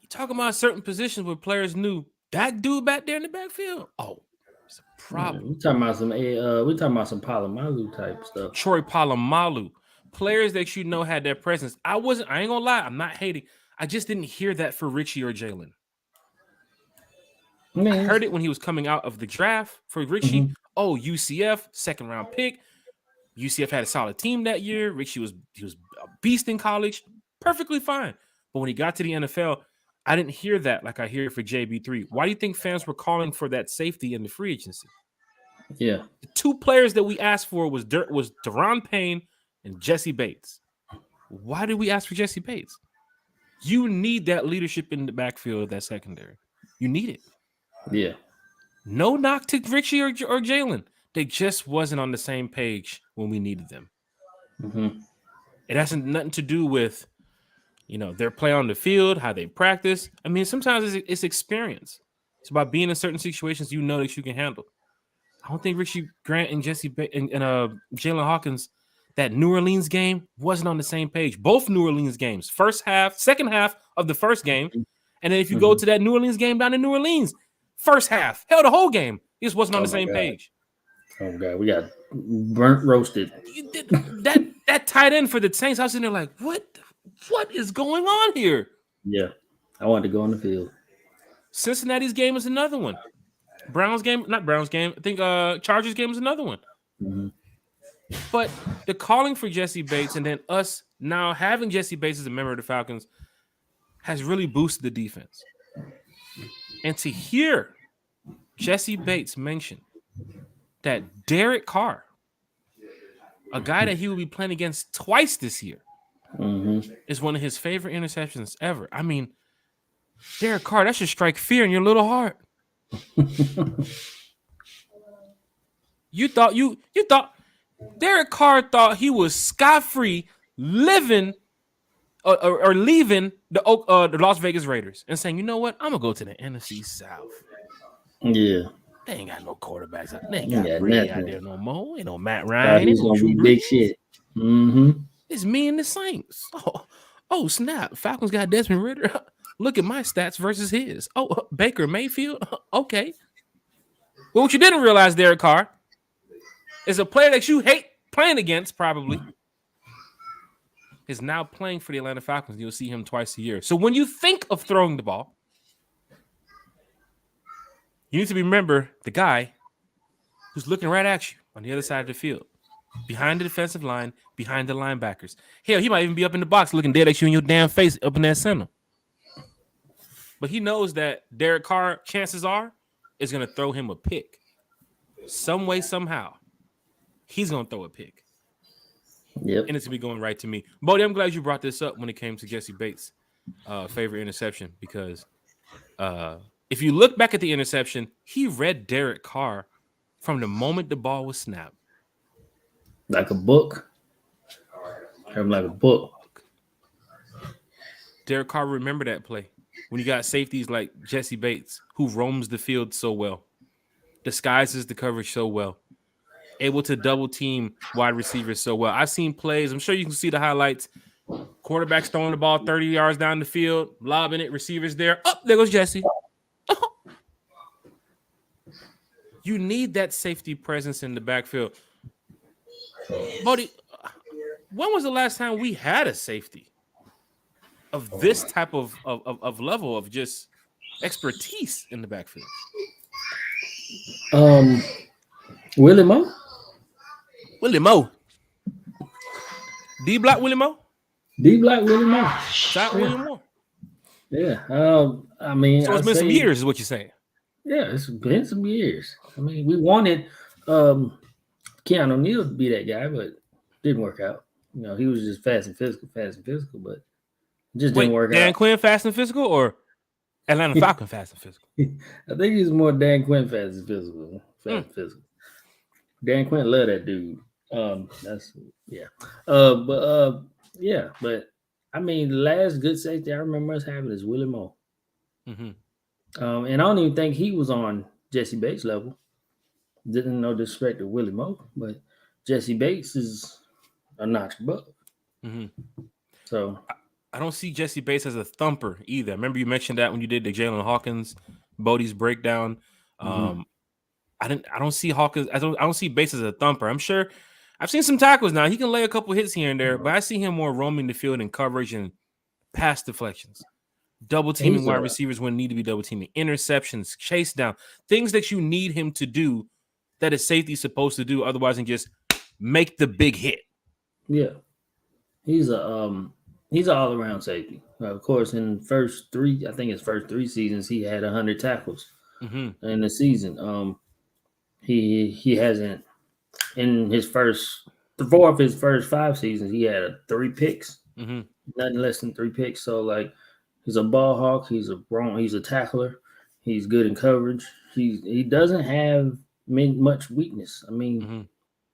You talking about certain positions where players knew that dude back there in the backfield? Oh, it's a problem. We're talking about some Palomalu type stuff. Troy Polamalu. Players that had their presence. I ain't gonna lie, I'm not hating. I just didn't hear that for Richie or Jalen. I heard it when he was coming out of the draft for Richie. Mm-hmm. Oh, UCF, second round pick. UCF had a solid team that year. Richie was a beast in college. Perfectly fine. But when he got to the NFL, I didn't hear that like I hear it for JB3. Why do you think fans were calling for that safety in the free agency? Yeah. The 2 players that we asked for was Deron Payne and Jesse Bates. Why did we ask for Jesse Bates? You need that leadership in the backfield of that secondary. You need it. Yeah. No knock to Richie or Jalen. They just wasn't on the same page when we needed them. Mm-hmm. It has nothing to do with, their play on the field, how they practice. I mean, sometimes it's experience. It's about being in certain situations that you can handle. I don't think Richie Grant and Jalen Hawkins, that New Orleans game, wasn't on the same page. Both New Orleans games, second half of the first game. And then if you go to that New Orleans game down in New Orleans, first half, hell, the whole game, he just wasn't on the same page. Oh, God, we got burnt roasted. That tight end for the Saints, I was sitting there like, what is going on here? Yeah, I wanted to go on the field. Cincinnati's game is another one. Not Browns game. I think Chargers game is another one. Mm-hmm. But the calling for Jesse Bates and then us now having Jesse Bates as a member of the Falcons has really boosted the defense. And to hear Jesse Bates mention that Derek Carr, a guy that he will be playing against twice this year, is one of his favorite interceptions ever. I mean, Derek Carr, that should strike fear in your little heart. You thought Derek Carr thought he was scot-free living or leaving the Las Vegas Raiders and saying, you know what? I'm going to go to the NFC South. Yeah. They ain't got no quarterbacks. They ain't Ain't got got Brady out nothing. there no more. Ain't no Matt Thought Ryan. he Ain't was no gonna Drew be big Brees. shit. Mm-hmm. It's me and the Saints. Oh, snap. Falcons got Desmond Ridder. Look at my stats versus his. Oh, Baker Mayfield. Okay. Well, what you didn't realize, Derek Carr, is a player that you hate playing against, probably, is now playing for the Atlanta Falcons. You'll see him twice a year. So when you think of throwing the ball, you need to remember the guy who's looking right at you on the other side of the field, behind the defensive line, behind the linebackers. Hell, he might even be up in the box looking dead at you in your damn face up in that center. But he knows that Derek Carr, chances are, is going to throw him a pick. Some way, somehow, he's going to throw a pick. Yep. And it's going to be going right to me. Bodie, I'm glad you brought this up when it came to Jesse Bates' favorite interception, because if you look back at the interception, he read Derek Carr from the moment the ball was snapped. Like a book. I'm like a book. Derek Carr remember that play when you got safeties like Jesse Bates, who roams the field so well, disguises the coverage so well, able to double team wide receivers so well. I've seen plays. I'm sure you can see the highlights. Quarterbacks throwing the ball 30 yards down the field, lobbing it, receivers there. Oh, there goes Jesse. You need that safety presence in the backfield. Bodie, when was the last time we had a safety of this type of level of just expertise in the backfield? Willie Moe? Willie Moe. D-Block Willie Moe? D-Block Willie Moe. Shot William Moore. Yeah. I mean, So it's been some years, is what you're saying. Yeah, it's been some years. I mean, we wanted Keanu O'Neal to be that guy, but didn't work out. You know, he was just fast and physical, but just didn't work Dan out. Quinn fast and physical or Atlanta Falcon fast and physical? I think he's more Dan Quinn fast and physical. Dan Quinn love that dude. But I mean, the last good safety I remember us having is Willie Moe. Mm-hmm. And I don't even think he was on Jesse Bates level. Didn't know disrespect to Willie Moe, but Jesse Bates is a notch above. Mm-hmm. So I don't see Jesse Bates as a thumper either. Remember you mentioned that when you did the Jalen Hawkins, Bodie's breakdown. I don't see Hawkins. I don't see Bates as a thumper. I'm sure I've seen some tackles now. He can lay a couple hits here and there, but I see him more roaming the field in coverage and pass deflections, double teaming wide receivers when need to be double teaming, interceptions, chase down, things that you need him to do that a safety is supposed to do, otherwise than just make the big hit. Yeah, he's an all-around safety. Of course, in his first three seasons, he had 100 tackles in the season. He hasn't in his first 4 of his first 5 seasons. He had 3 picks, nothing less than 3 picks. So like, he's a ball hawk. He's a tackler. He's good in coverage. He doesn't have much weakness. I mean,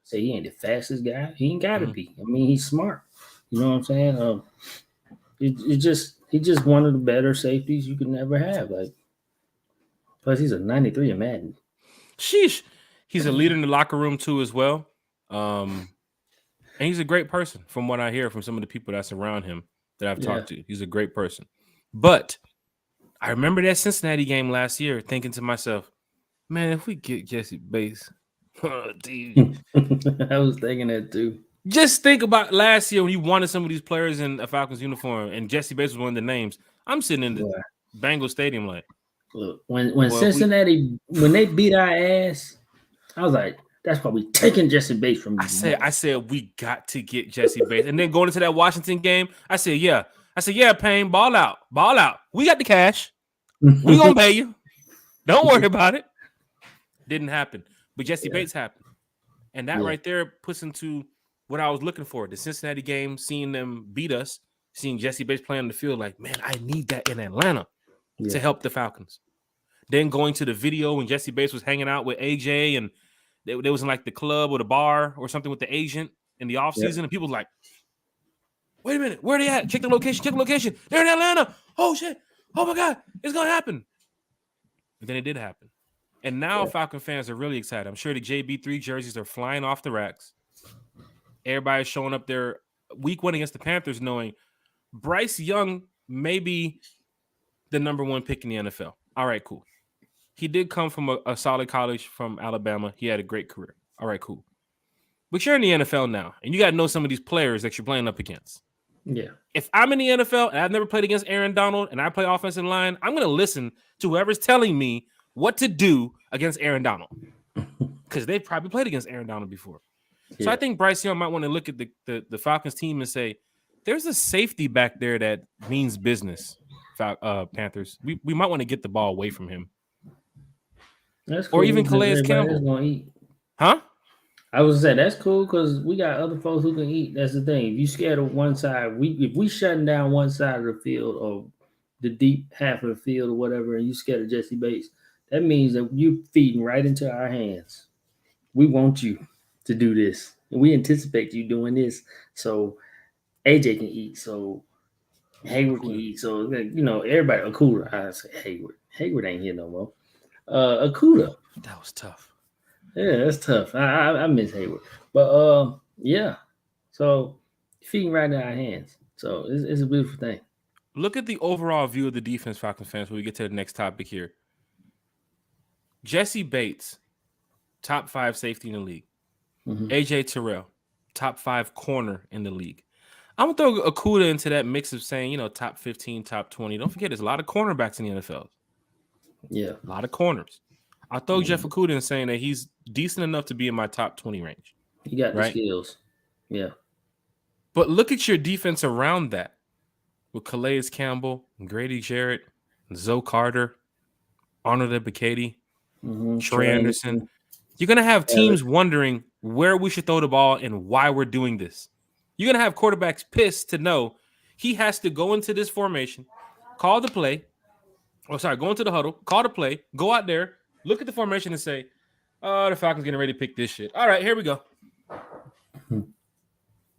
say he ain't the fastest guy. He ain't got to be. I mean, he's smart. You know what I'm saying? He's just one of the better safeties you could never have. Like, plus he's a 93 in Madden. Sheesh. He's a leader in the locker room too, as well. And he's a great person, from what I hear from some of the people that surround him that I've talked to. He's a great person. But I remember that Cincinnati game last year, thinking to myself, man, if we get Jesse Bates, dude. I was thinking that too. Just think about last year when you wanted some of these players in a Falcons uniform, and Jesse Bates was one of the names. I'm sitting in the Bengals stadium like, look, when Cincinnati when they beat our ass, I was like, that's probably taking Jesse Bates from you. I said we got to get Jesse Bates. And then going into that Washington game, I said, yeah, Payne, ball out. We got the cash. We gonna pay you. Don't worry about it. Didn't happen. But Jesse Bates happened. And that right there puts into what I was looking for. The Cincinnati game, seeing them beat us, seeing Jesse Bates play on the field, like, man, I need that in Atlanta to help the Falcons. Then going to the video when Jesse Bates was hanging out with AJ and they was in like the club or the bar or something with the agent in the offseason, and people was like, wait a minute, where are they at? Check the location, They're in Atlanta. Oh shit. Oh my God, it's gonna happen. And then it did happen. And now Falcon fans are really excited. I'm sure the JB3 jerseys are flying off the racks. Everybody's showing up there week 1 against the Panthers knowing Bryce Young may be the number 1 pick in the NFL. All right, cool. He did come from a solid college from Alabama. He had a great career. All right, cool. But you're in the NFL now, and you got to know some of these players that you're playing up against. Yeah. If I'm in the NFL and I've never played against Aaron Donald and I play offensive line, I'm going to listen to whoever's telling me what to do against Aaron Donald because they've probably played against Aaron Donald before. Yeah. So I think Bryce Young might want to look at the Falcons team and say, there's a safety back there that means business, Panthers. We might want to get the ball away from him. That's cool. Or even Calais Campbell. Huh? I was saying that's cool because we got other folks who can eat. That's the thing. If you scared of one side, if we shutting down one side of the field or the deep half of the field or whatever, and you scared of Jesse Bates, that means that you feeding right into our hands. We want you to do this, and we anticipate you doing this. So AJ can eat. So Hayward can eat. So everybody. Akuda. I say Hayward. Hayward ain't here no more. Akuda. That was tough. Yeah, that's tough. I miss Hayward, but yeah. So feeding right in our hands. So it's a beautiful thing. Look at the overall view of the defense, Falcons fans. When we get to the next topic here, Jesse Bates, top 5 safety in the league. Mm-hmm. AJ Terrell, top 5 corner in the league. I'm gonna throw Akuda into that mix of saying top 15, top 20. Don't forget, there's a lot of cornerbacks in the NFL. Yeah, a lot of corners. I'll throw Jeff Okudah in saying that he's decent enough to be in my top 20 range. He got the skills. Yeah. But look at your defense around that with Calais Campbell, Grady Jarrett, Zoe Carter, Arnold Ebiketie, Trey Anderson. You're going to have teams wondering where we should throw the ball and why we're doing this. You're going to have quarterbacks pissed to know he has to go into this formation, call the play. Go into the huddle, call the play, go out there, look at the formation and say, the Falcons getting ready to pick this shit. All right, here we go.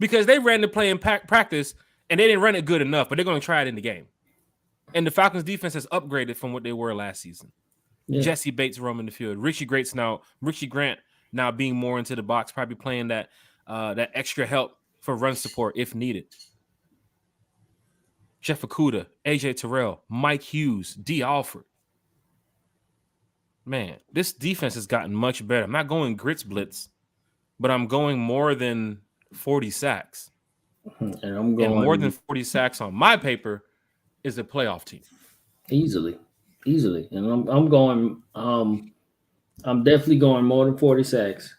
Because they ran the play in practice and they didn't run it good enough, but they're going to try it in the game. And the Falcons defense has upgraded from what they were last season. Yeah. Jesse Bates roaming the field. Richie Grant now being more into the box, probably playing that extra help for run support if needed. Jeff Okudah, AJ Terrell, Mike Hughes, D. Alford. Man, this defense has gotten much better. I'm not going grits blitz, but I'm going more than 40 sacks. And I'm going more than 40 sacks on my paper is a playoff team. Easily. And I'm going I'm definitely going more than 40 sacks.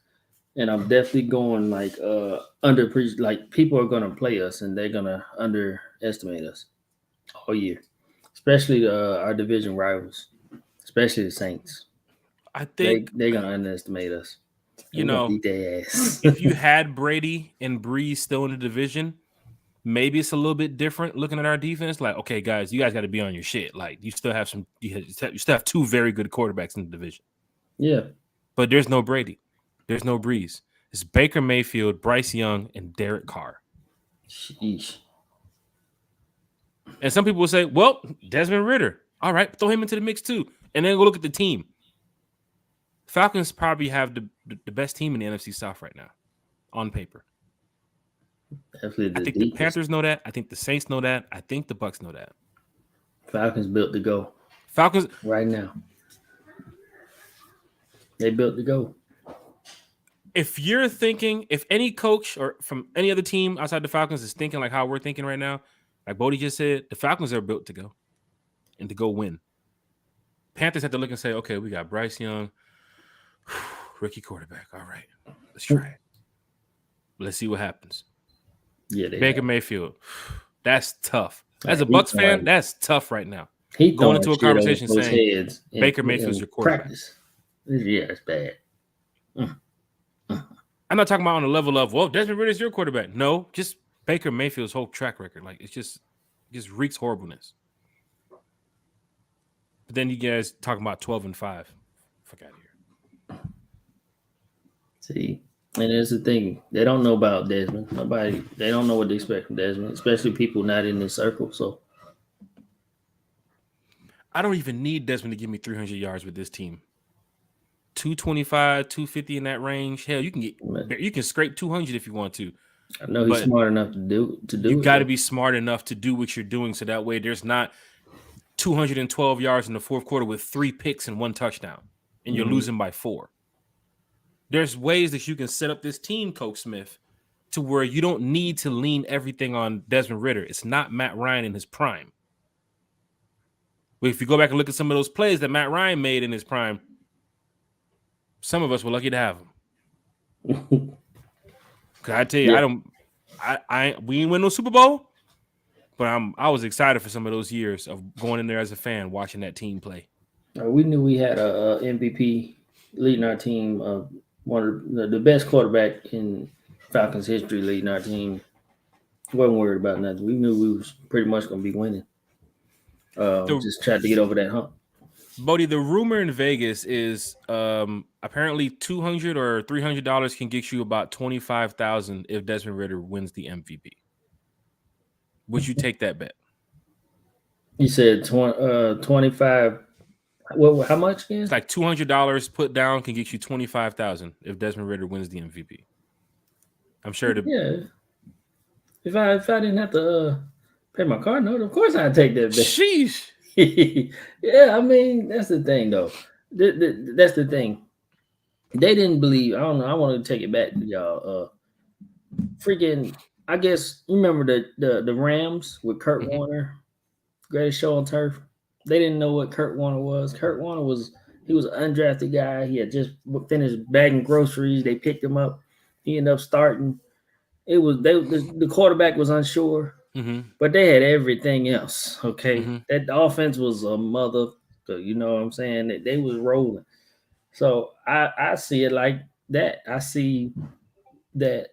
And I'm definitely going like people are gonna play us and they're gonna underestimate us all year. Especially our division rivals, especially the Saints. I think they're gonna underestimate us. Beat their ass. If you had Brady and Breeze still in the division, maybe it's a little bit different looking at our defense. Like, okay, guys, you guys got to be on your shit. Like, you still have you still have 2 very good quarterbacks in the division. Yeah. But there's no Brady. There's no Breeze. It's Baker Mayfield, Bryce Young, and Derek Carr. Sheesh. And some people will say, well, Desmond Ridder. All right, throw him into the mix too. And then go look at the team. Falcons probably have the best team in the NFC South right now, on paper. Definitely I think the Panthers know that. I think the Saints know that. I think the Bucs know that. Falcons built to go. Falcons right now. They built to go. If you're thinking, if any coach or from any other team outside the Falcons is thinking like how we're thinking right now, like Bodie just said, the Falcons are built to go and to go win. Panthers have to look and say, okay, we got Bryce Young, rookie quarterback. All right, let's try it. Let's see what happens. Yeah, Baker Mayfield, that's tough. As a Bucs fan, that's tough right now. He going into a conversation saying Baker Mayfield's your quarterback. Practice. Yeah, it's bad. I'm not talking about on the level of, well, Desmond Ridder's your quarterback. No, just Baker Mayfield's whole track record. Like, it just reeks horribleness. But then you guys talking about 12-5. Fuck out of here. See, and that's the thing. They don't know about Desmond. They don't know what to expect from Desmond, especially people not in this circle. So, I don't even need Desmond to give me 300 yards with this team. 225, 250 in that range. Hell, you can scrape 200 if you want to. I know he's But smart enough to do you it. got to be smart enough to do what you're doing, so that way there's not 212 yards in the fourth quarter with 3 picks and 1 touchdown, and you're losing by 4. There's ways that you can set up this team, Coach Smith, to where you don't need to lean everything on Desmond Ridder. It's not Matt Ryan in his prime. But if you go back and look at some of those plays that Matt Ryan made in his prime, some of us were lucky to have him. Cause I tell you, we didn't win no Super Bowl, but I was excited for some of those years of going in there as a fan, watching that team play. We knew we had a MVP leading our team. One of the best quarterback in Falcons history leading our team. Wasn't worried about nothing. We knew we was pretty much going to be winning. Just tried to get over that hump. Bodie, the rumor in Vegas is apparently $200 or $300 can get you about $25,000 if Desmond Ridder wins the MVP. Would you take that bet? You said 25. Well, how much again? It's like $200 put down can get you $25,000 if Desmond Ridder wins the MVP. I'm sure. Yeah. If I didn't have to pay my car note, of course I'd take that bet. Sheesh. Yeah, I mean that's the thing though. That's the thing. They didn't believe. I don't know. I want to take it back to y'all. Freaking. I guess you remember the Rams with Kurt Warner, greatest show on turf. They didn't know what Kurt Warner was. Kurt Warner was an undrafted guy. He had just finished bagging groceries. They picked him up. He ended up starting. It was the quarterback was unsure, but they had everything else. Okay, that the offense was a mother. You know what I'm saying? They was rolling. So I see it like that. I see that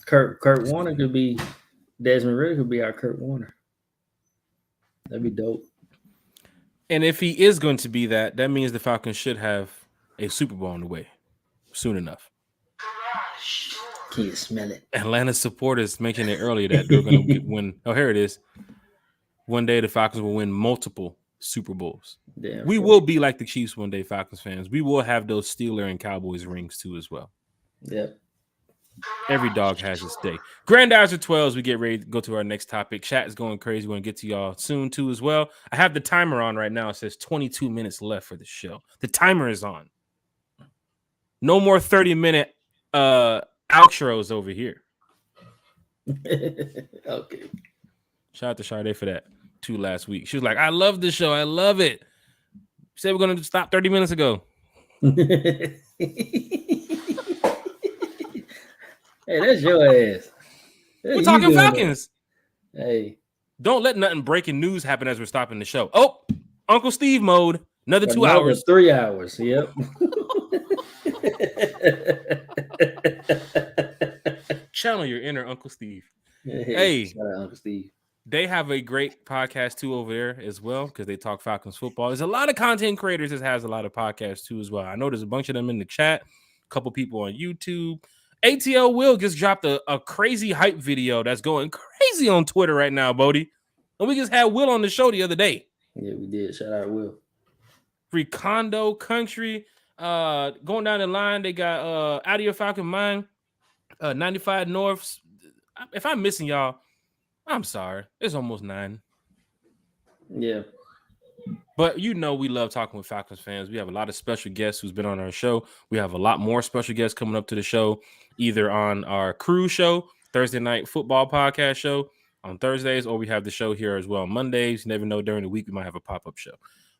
Kurt Warner could be Desmond Ridder could be our Kurt Warner. That'd be dope. And if he is going to be that means the Falcons should have a Super Bowl on the way soon enough. Can you smell it? Atlanta supporters mentioned it earlier that they're going to win. Oh, here it is. One day the Falcons will win multiple Super Bowls. Damn, we will be like the Chiefs one day, Falcons fans. We will have those Steelers and Cowboys rings too as well. Yep. Every dog has its day. Granddads are 12s. We get ready to go to our next topic. Chat is going crazy. We're going to get to y'all soon too as well. I have the timer on right now. It says 22 minutes left for the show. The timer is on. No more 30-minute outros over here. Okay. Shout out to Sade for that too last week. She was like, I love this show. I love it. Said we're going to stop 30 minutes ago. Hey, that's your ass. We're talking Falcons. Hey. Don't let nothing breaking news happen as we're stopping the show. Oh, Uncle Steve mode. Another 2 hours. 3 hours. Yep. Channel your inner Uncle Steve. Hey, shout out Uncle Steve. They have a great podcast too over there as well because they talk Falcons football. There's a lot of content creators that has a lot of podcasts too as well. I know there's a bunch of them in the chat. A couple people on YouTube. ATL Will just dropped a crazy hype video that's going crazy on Twitter right now, Bodie. And we just had Will on the show the other day. Yeah, we did. Shout out Will. Free condo country. Going down the line, they got Out of Your Falcon Mind, 95 Norths. If I'm missing y'all, I'm sorry. It's almost 9. Yeah. But we love talking with Falcons fans. We have a lot of special guests who's been on our show. We have a lot more special guests coming up to the show, either on our crew show, Thursday night football podcast show on Thursdays, or we have the show here as well on Mondays. You never know, during the week we might have a pop-up show.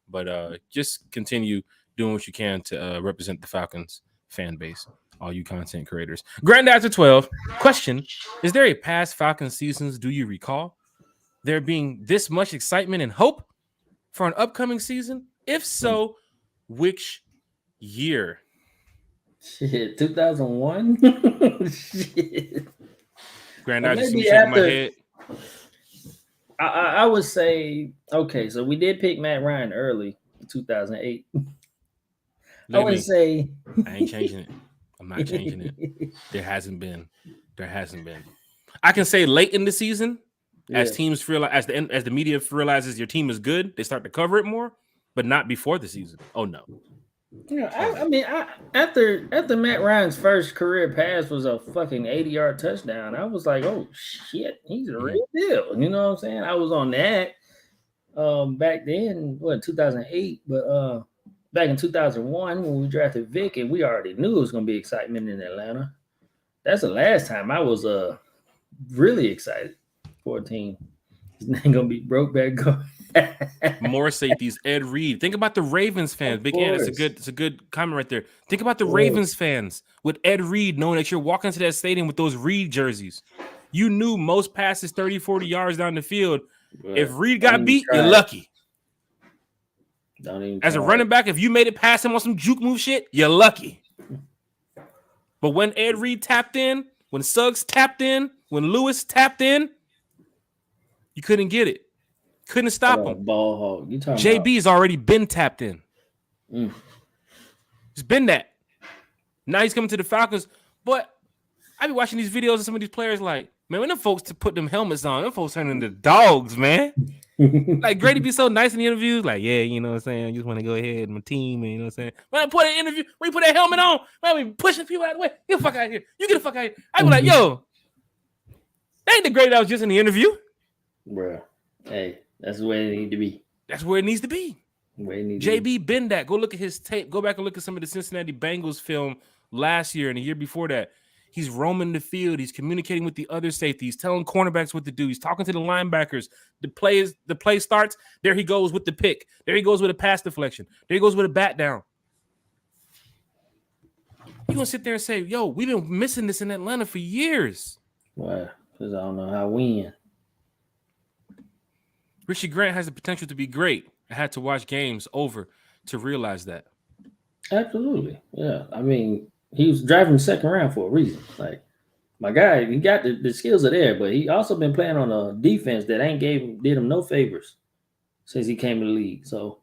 But just continue doing what you can to represent the Falcons fan base, all you content creators. Granddads are 12. Question, is there a past Falcons seasons do you recall there being this much excitement and hope for an upcoming season? If so, which year? Shit, 2001? Shit. Granddad just shaking my head. I would say, okay, so we did pick Matt Ryan early in 2008. I would say I ain't changing it. I'm not changing it. There hasn't been. I can say late in the season, as teams realize, as the media realizes your team is good, they start to cover it more, but not before the season. Oh no. I mean, after Matt Ryan's first career pass was a fucking 80-yard touchdown, I was like, oh shit, he's a real deal. You know what I'm saying? I was on that back then, 2008, but back in 2001 when we drafted Vic, and we already knew it was going to be excitement in Atlanta. That's the last time I was really excited for a team. His name gonna be Brokeback. More safeties. Ed Reed. Think about the Ravens fans. Big Ant. It's a good comment right there. Think about the Ravens fans with Ed Reed, knowing that you're walking into that stadium with those Reed jerseys. You knew most passes 30, 40 yards down the field. Right. If Reed got beat, you're lucky. As a running back, if you made it past him on some juke move shit, you're lucky. But when Ed Reed tapped in, when Suggs tapped in, when Lewis tapped in, you couldn't get it. Couldn't stop him. Ball hog. You talking JB's already been tapped in. It's been that. Now he's coming to the Falcons. But I be watching these videos of some of these players like, man, when them folks to put them helmets on, them folks turn into dogs, man. Like Grady be so nice in the interviews, like, yeah, you know what I'm saying? I just want to go ahead and my team, and you know what I'm saying? When I put an interview, when you put that helmet on, man, we pushing people out of the way. Get the fuck out of here. You get the fuck out of here. I be like, yo, that ain't the Grady that was just in the interview. Bro, hey, that's where it need to be. That's where it needs to be. JB been that. Go look at his tape. Go back and look at some of the Cincinnati Bengals film last year and the year before that. He's roaming the field. He's communicating with the other safeties, telling cornerbacks what to do. He's talking to the linebackers. The play starts. There he goes with the pick. There he goes with a pass deflection. There he goes with a bat down. You're going to sit there and say, yo, we've been missing this in Atlanta for years. Why? Because I don't know how to win. Richie Grant has the potential to be great. I had to watch games over to realize that. Absolutely. Yeah. I mean, he was driving the second round for a reason. Like, my guy, he got the skills are there, but he also been playing on a defense that did him no favors since he came to the league. So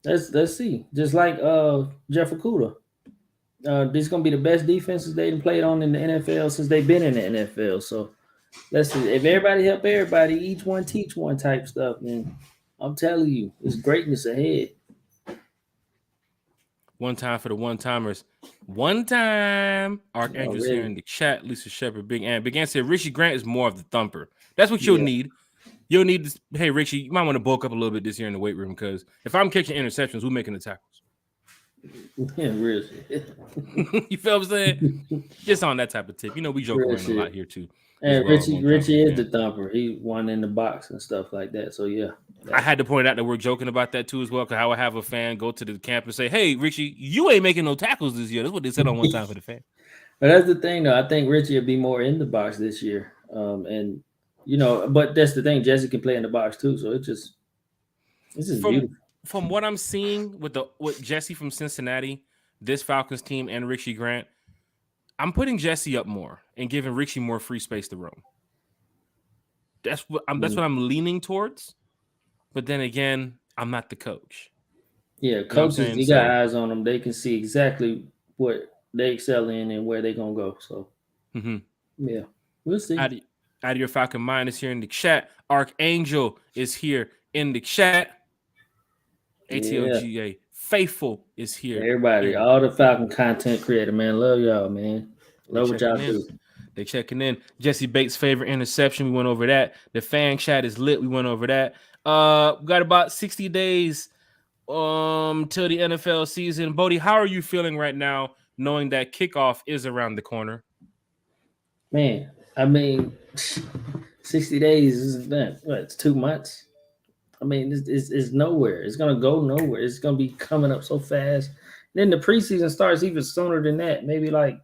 let's see. Just like Jeff Okudah. This is gonna be the best defenses they've played on in the NFL since they've been in the NFL. So let's see. If everybody help everybody, each one teach one type stuff, man. I'm telling you, it's greatness ahead. One time for the one-timers. One time. Archangel's here in the chat. Lisa Shepard, Big Ant. Big Ant said Richie Grant is more of the thumper. That's what you'll need. You'll need to, hey, Richie, you might want to bulk up a little bit this year in the weight room because if I'm catching interceptions, who's making the tackles? Yeah, real shit. You feel what I'm saying? Just on that type of tip. You know, we joke around a lot here too. And Richie is the thumper. He won in the box and stuff like that. So yeah. I had to point out that we're joking about that too as well, because I would have a fan go to the camp and say, hey, Richie, you ain't making no tackles this year. That's what they said on one time for the fan. But that's the thing, though. I think Richie will be more in the box this year. And you know, but that's the thing. Jesse can play in the box too. So it's just beautiful. From what I'm seeing with Jesse from Cincinnati, this Falcons team, and Richie Grant, I'm putting Jesse up more and giving Richie more free space to roam. That's what I'm leaning towards. But then again, I'm not the coach. Yeah, coaches, you got eyes on them. They can see exactly what they excel in and where they're going to go. So, yeah, we'll see. Out of your Falcon mind is here in the chat. Archangel is here in the chat. ATLGA Faithful is here. Everybody, all the Falcon content creator, man. Love y'all, man. Love what y'all do. They checking in. Jesse Bates' favorite interception. We went over that. The fan chat is lit. We went over that. We got about 60 days till the NFL season. Bodie, how are you feeling right now, knowing that kickoff is around the corner? Man, I mean, 60 days isn't that? What? It's 2 months. I mean, it's nowhere. It's gonna go nowhere. It's gonna be coming up so fast. Then the preseason starts even sooner than that. Maybe like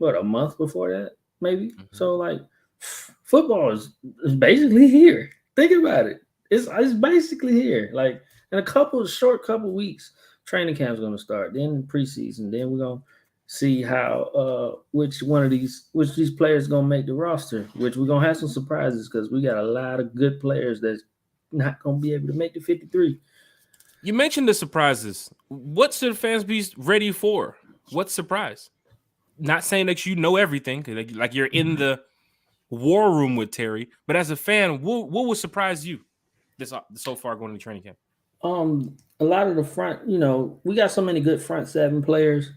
a month before that, maybe. So like, football is basically here. Think about it. It's basically here. Like in a short couple weeks, training camp's gonna start. Then preseason. Then we're gonna see how which these players gonna make the roster. Which we're gonna have some surprises because we got a lot of good players that's not gonna be able to make the 53. You mentioned the surprises. What should fans be ready for? What surprise? Not saying that you know everything, like you're in the war room with Terry, but as a fan, what would surprise you this so far going to training camp? A lot of the front, we got so many good front seven players.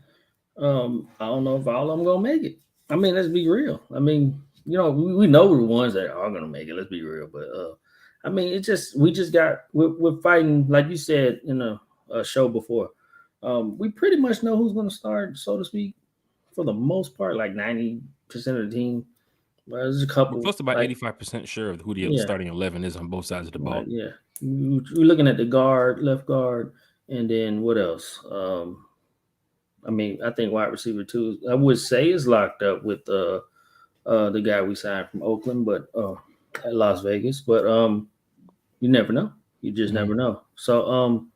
I don't know if all of them gonna make it. I mean, let's be real. I mean, we know the ones that are gonna make it. Let's be real. But I mean, we're fighting, like you said in a show before. We pretty much know who's gonna start, so to speak, for the most part, like 90% of the team. But there's a We're couple close to about like 85% sure of who the yeah, starting 11 is on both sides of the ball. like yeah. We're looking at the left guard, and then what else? I mean, I think wide receiver too. I would say is locked up with the guy we signed from Oakland, but at Las Vegas. But you never know. You just never know. So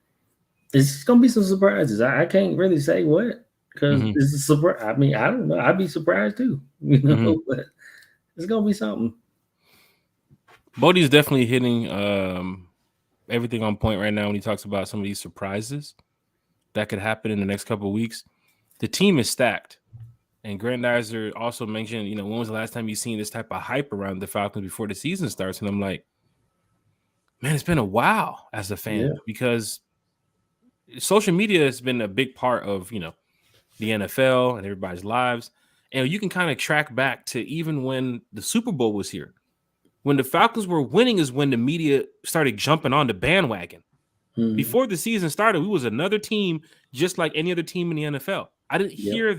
it's gonna be some surprises. I can't really say what because it's a surprise. I mean, I don't know. I'd be surprised too. But it's gonna be something. Bodie's definitely hitting everything on point right now when he talks about some of these surprises that could happen in the next couple of weeks. The team is stacked. And Grandizer also mentioned, when was the last time you seen this type of hype around the Falcons before the season starts? And I'm like, man, it's been a while as a fan because social media has been a big part of, the NFL and everybody's lives. And you can kind of track back to even when the Super Bowl was here. When the Falcons were winning is when the media started jumping on the bandwagon. Mm-hmm. Before the season started, we was another team just like any other team in the NFL. I didn't hear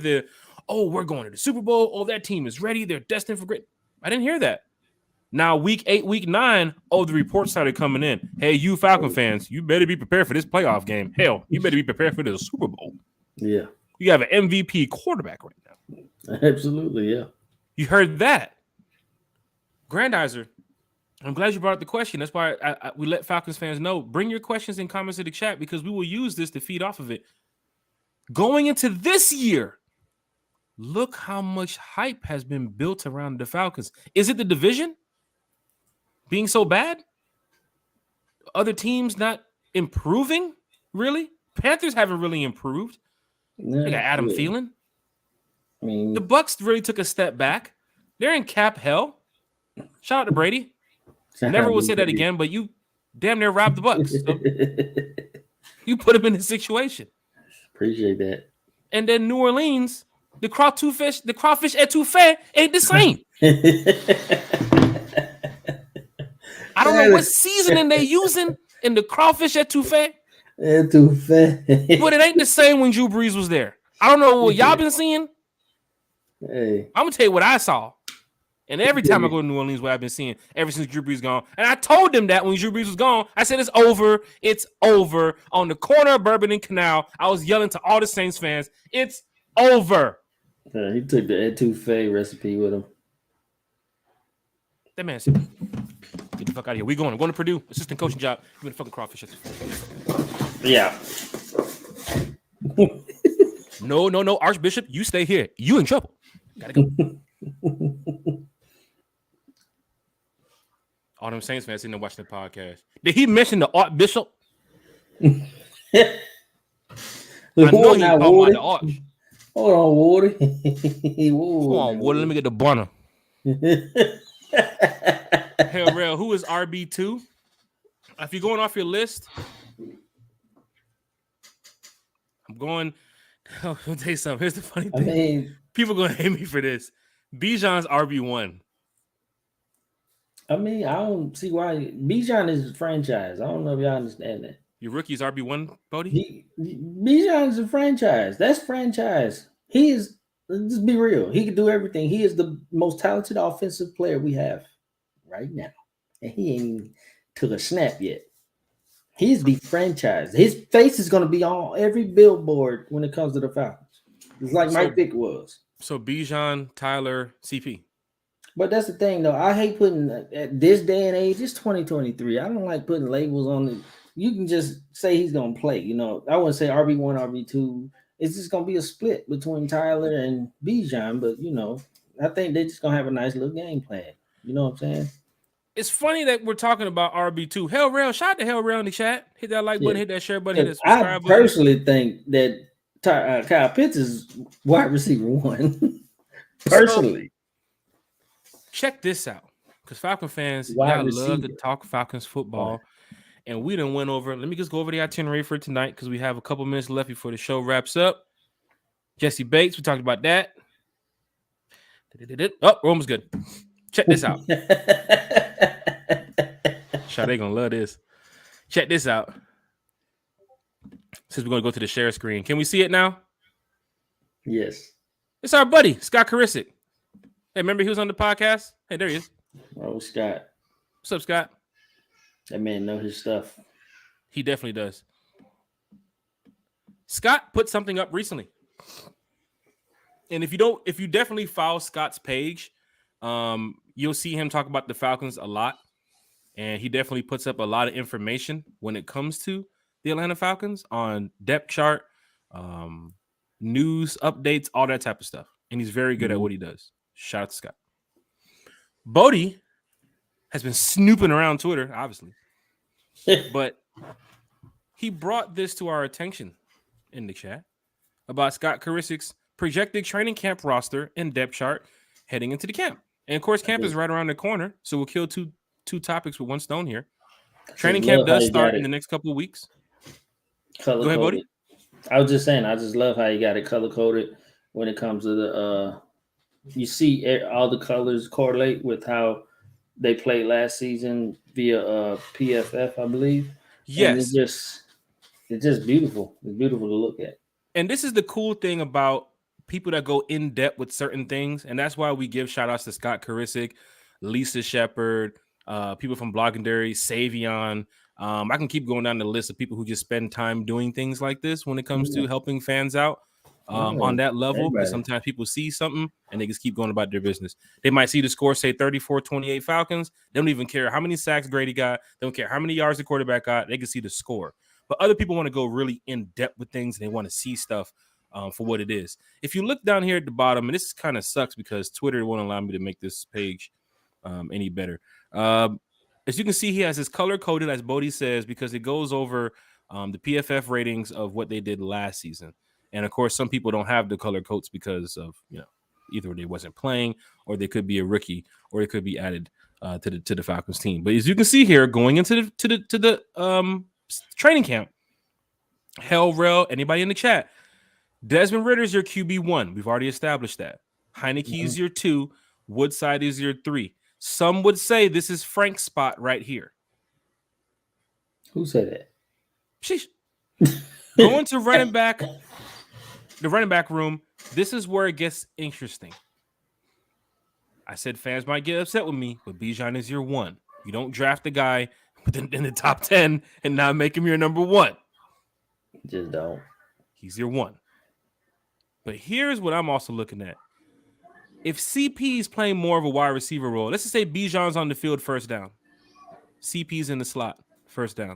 we're going to the Super Bowl. Oh, that team is ready. They're destined for great. I didn't hear that. Now, week 8, week 9, the reports started coming in. Hey, you Falcon fans, you better be prepared for this playoff game. Hell, you better be prepared for the Super Bowl. Yeah. You have an MVP quarterback right now. Absolutely, yeah. You heard that. Grandizer, I'm glad you brought up the question. That's why we let Falcons fans know. Bring your questions and comments to the chat because we will use this to feed off of it. Going into this year, look how much hype has been built around the Falcons. Is it the division being so bad? Other teams not improving? Really? Panthers haven't really improved. They got Adam Thielen. I mean, the Bucs really took a step back. They're in cap hell. Shout out to Brady. Never will say that again, but you damn near robbed the Bucs. So you put him in this situation. Appreciate that. And then New Orleans, the crawfish etouffee ain't the same. I don't know what seasoning they using in the crawfish etouffee. Etouffee. But it ain't the same when Drew Brees was there. I don't know what y'all been seeing. Hey. I'm gonna tell you what I saw. And every time I go to New Orleans, what I've been seeing ever since Drew Brees gone. And I told them that when Drew Brees was gone, I said, it's over. It's over. On the corner of Bourbon and Canal, I was yelling to all the Saints fans, it's over. He took the etouffee recipe with him. That man said, get the fuck out of here. We're going to Purdue. Assistant coaching job. Give me the fucking crawfish. Yeah. No. Archbishop, you stay here. You in trouble. Gotta go. All them Saints fans sitting there watching the podcast. Did he mention the Archbishop? I know he talking about the Arch. Hold on, Woody. Come on, Woody. Let me get the bunner. Hell, real. Who is RB2? If you're going off your list, I'm going. I'll tell you something. Here's the funny thing. People are going to hate me for this. Bijan's RB1. I mean, I don't see why. Bijan is a franchise. I don't know if y'all understand that. Your rookie's RB1, Bodie? Bijan is a franchise. That's franchise. He is, let's be real. He can do everything. He is the most talented offensive player we have right now. And he ain't took a snap yet. He's the franchise. His face is going to be on every billboard when it comes to the Falcons. It's like Mike Vick was. So Bijan, Tyler, CP. But that's the thing, though. I hate putting, at this day and age, it's 2023. I don't like putting labels on it. You can just say he's going to play. I wouldn't say RB1, RB2. It's just going to be a split between Tyler and Bijan. But, I think they're just going to have a nice little game plan. You know what I'm saying? It's funny that we're talking about RB2. Hell Rail, shout out to Hell Rail in the chat. Hit that like button, hit that share button, hit that subscribe button. I personally think that Kyle Pitts is wide receiver 1. So Personally, check this out, because Falcon fans, wide y'all love to receiver talk Falcons 1. football, and we done went over. Let me just go over the itinerary for tonight because we have a couple minutes left before the show wraps up. Jesse Bates, we talked about that. Oh, we're almost good. Check this out. They gonna love this. Check this out. Since we're gonna go to the share screen, can we see it now? Yes. It's our buddy Scott Karisic. Hey, remember he was on the podcast? Hey, there he is. Oh, Scott. What's up, Scott? That man know his stuff. He definitely does. Scott put something up recently. And if you definitely follow Scott's page, you'll see him talk about the Falcons a lot. And he definitely puts up a lot of information when it comes to the Atlanta Falcons on depth chart, news updates, all that type of stuff. And he's very good at what he does. Shout out to Scott. Bodie has been snooping around Twitter, obviously. But he brought this to our attention in the chat about Scott Karisic's projected training camp roster and depth chart heading into the camp. And of course, camp is right around the corner, so we'll kill two topics with one stone here. Training camp does start in the next couple of weeks. Go ahead, Bodie. I was just saying, I just love how you got it color coded when it comes to the. You see all the colors correlate with how they played last season via PFF, I believe. Yes, and it's just beautiful. It's beautiful to look at. And this is the cool thing about people that go in depth with certain things, and that's why we give shout outs to Scott Karisic, Lisa Shepard, people from Bloggingdary, Savion. I can keep going down the list of people who just spend time doing things like this when it comes to helping fans out on that level. Because sometimes people see something and they just keep going about their business. They might see the score say 34-28 Falcons. They don't even care how many sacks Grady got. They don't care how many yards the quarterback got. They can see the score. But other people want to go really in depth with things and they want to see stuff for what it is. If you look down here at the bottom, and this kind of sucks because Twitter won't allow me to make this page any better. As you can see, he has his color coded, as Bodie says, because it goes over the PFF ratings of what they did last season. And of course, some people don't have the color codes because of, either they wasn't playing or they could be a rookie or it could be added to the Falcons team. But as you can see here, going into the training camp, Hell anybody in the chat, Desmond Ritter's your QB1. We've already established that. Heineke is your 2. Woodside is your 3. Some would say this is Frank's spot right here. Who said that? Sheesh. Going to running back, the running back room, this is where it gets interesting. I said fans might get upset with me, but Bijan is your 1. You don't draft a guy in the top 10 and not make him your number 1. Just don't. He's your 1. But here's what I'm also looking at. If CP is playing more of a wide receiver role, let's just say Bijan's on the field first down. CP's in the slot first down.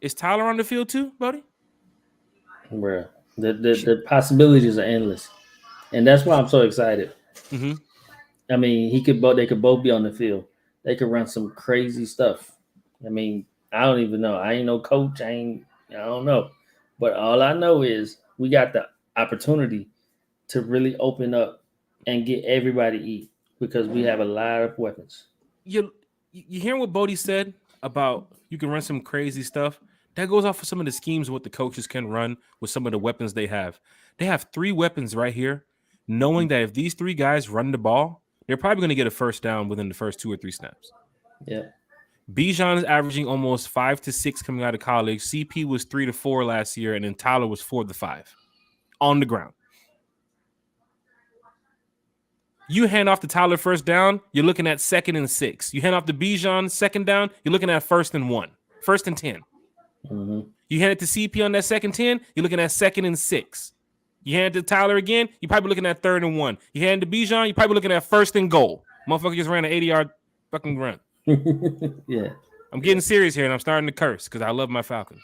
Is Tyler on the field too, buddy? Bro, the possibilities are endless. And that's why I'm so excited. Mm-hmm. I mean, they could both be on the field. They could run some crazy stuff. I mean, I don't even know. I ain't no coach. I don't know. But all I know is we got the opportunity to really open up and get everybody eat because we have a lot of weapons. You hear what Bodie said about you can run some crazy stuff? That goes off of some of the schemes what the coaches can run with some of the weapons they have. They have 3 weapons right here, knowing that if these 3 guys run the ball, they're probably going to get a first down within the first 2 or 3 snaps. Yeah. Bijan is averaging almost 5 to 6 coming out of college. CP was 3 to 4 last year, and then Tyler was 4 to 5 on the ground. You hand off to Tyler first down, you're looking at 2nd and 6. You hand off to Bijan second down, you're looking at 1st and 1, 1st and 10. Mm-hmm. You hand it to CP on that 2nd 10, you're looking at 2nd and 6. You hand it to Tyler again, you're probably looking at 3rd and 1. You hand it to Bijan, you're probably looking at 1st and goal. Motherfucker just ran an 80-yard fucking run. Yeah. I'm getting serious here, and I'm starting to curse because I love my Falcons.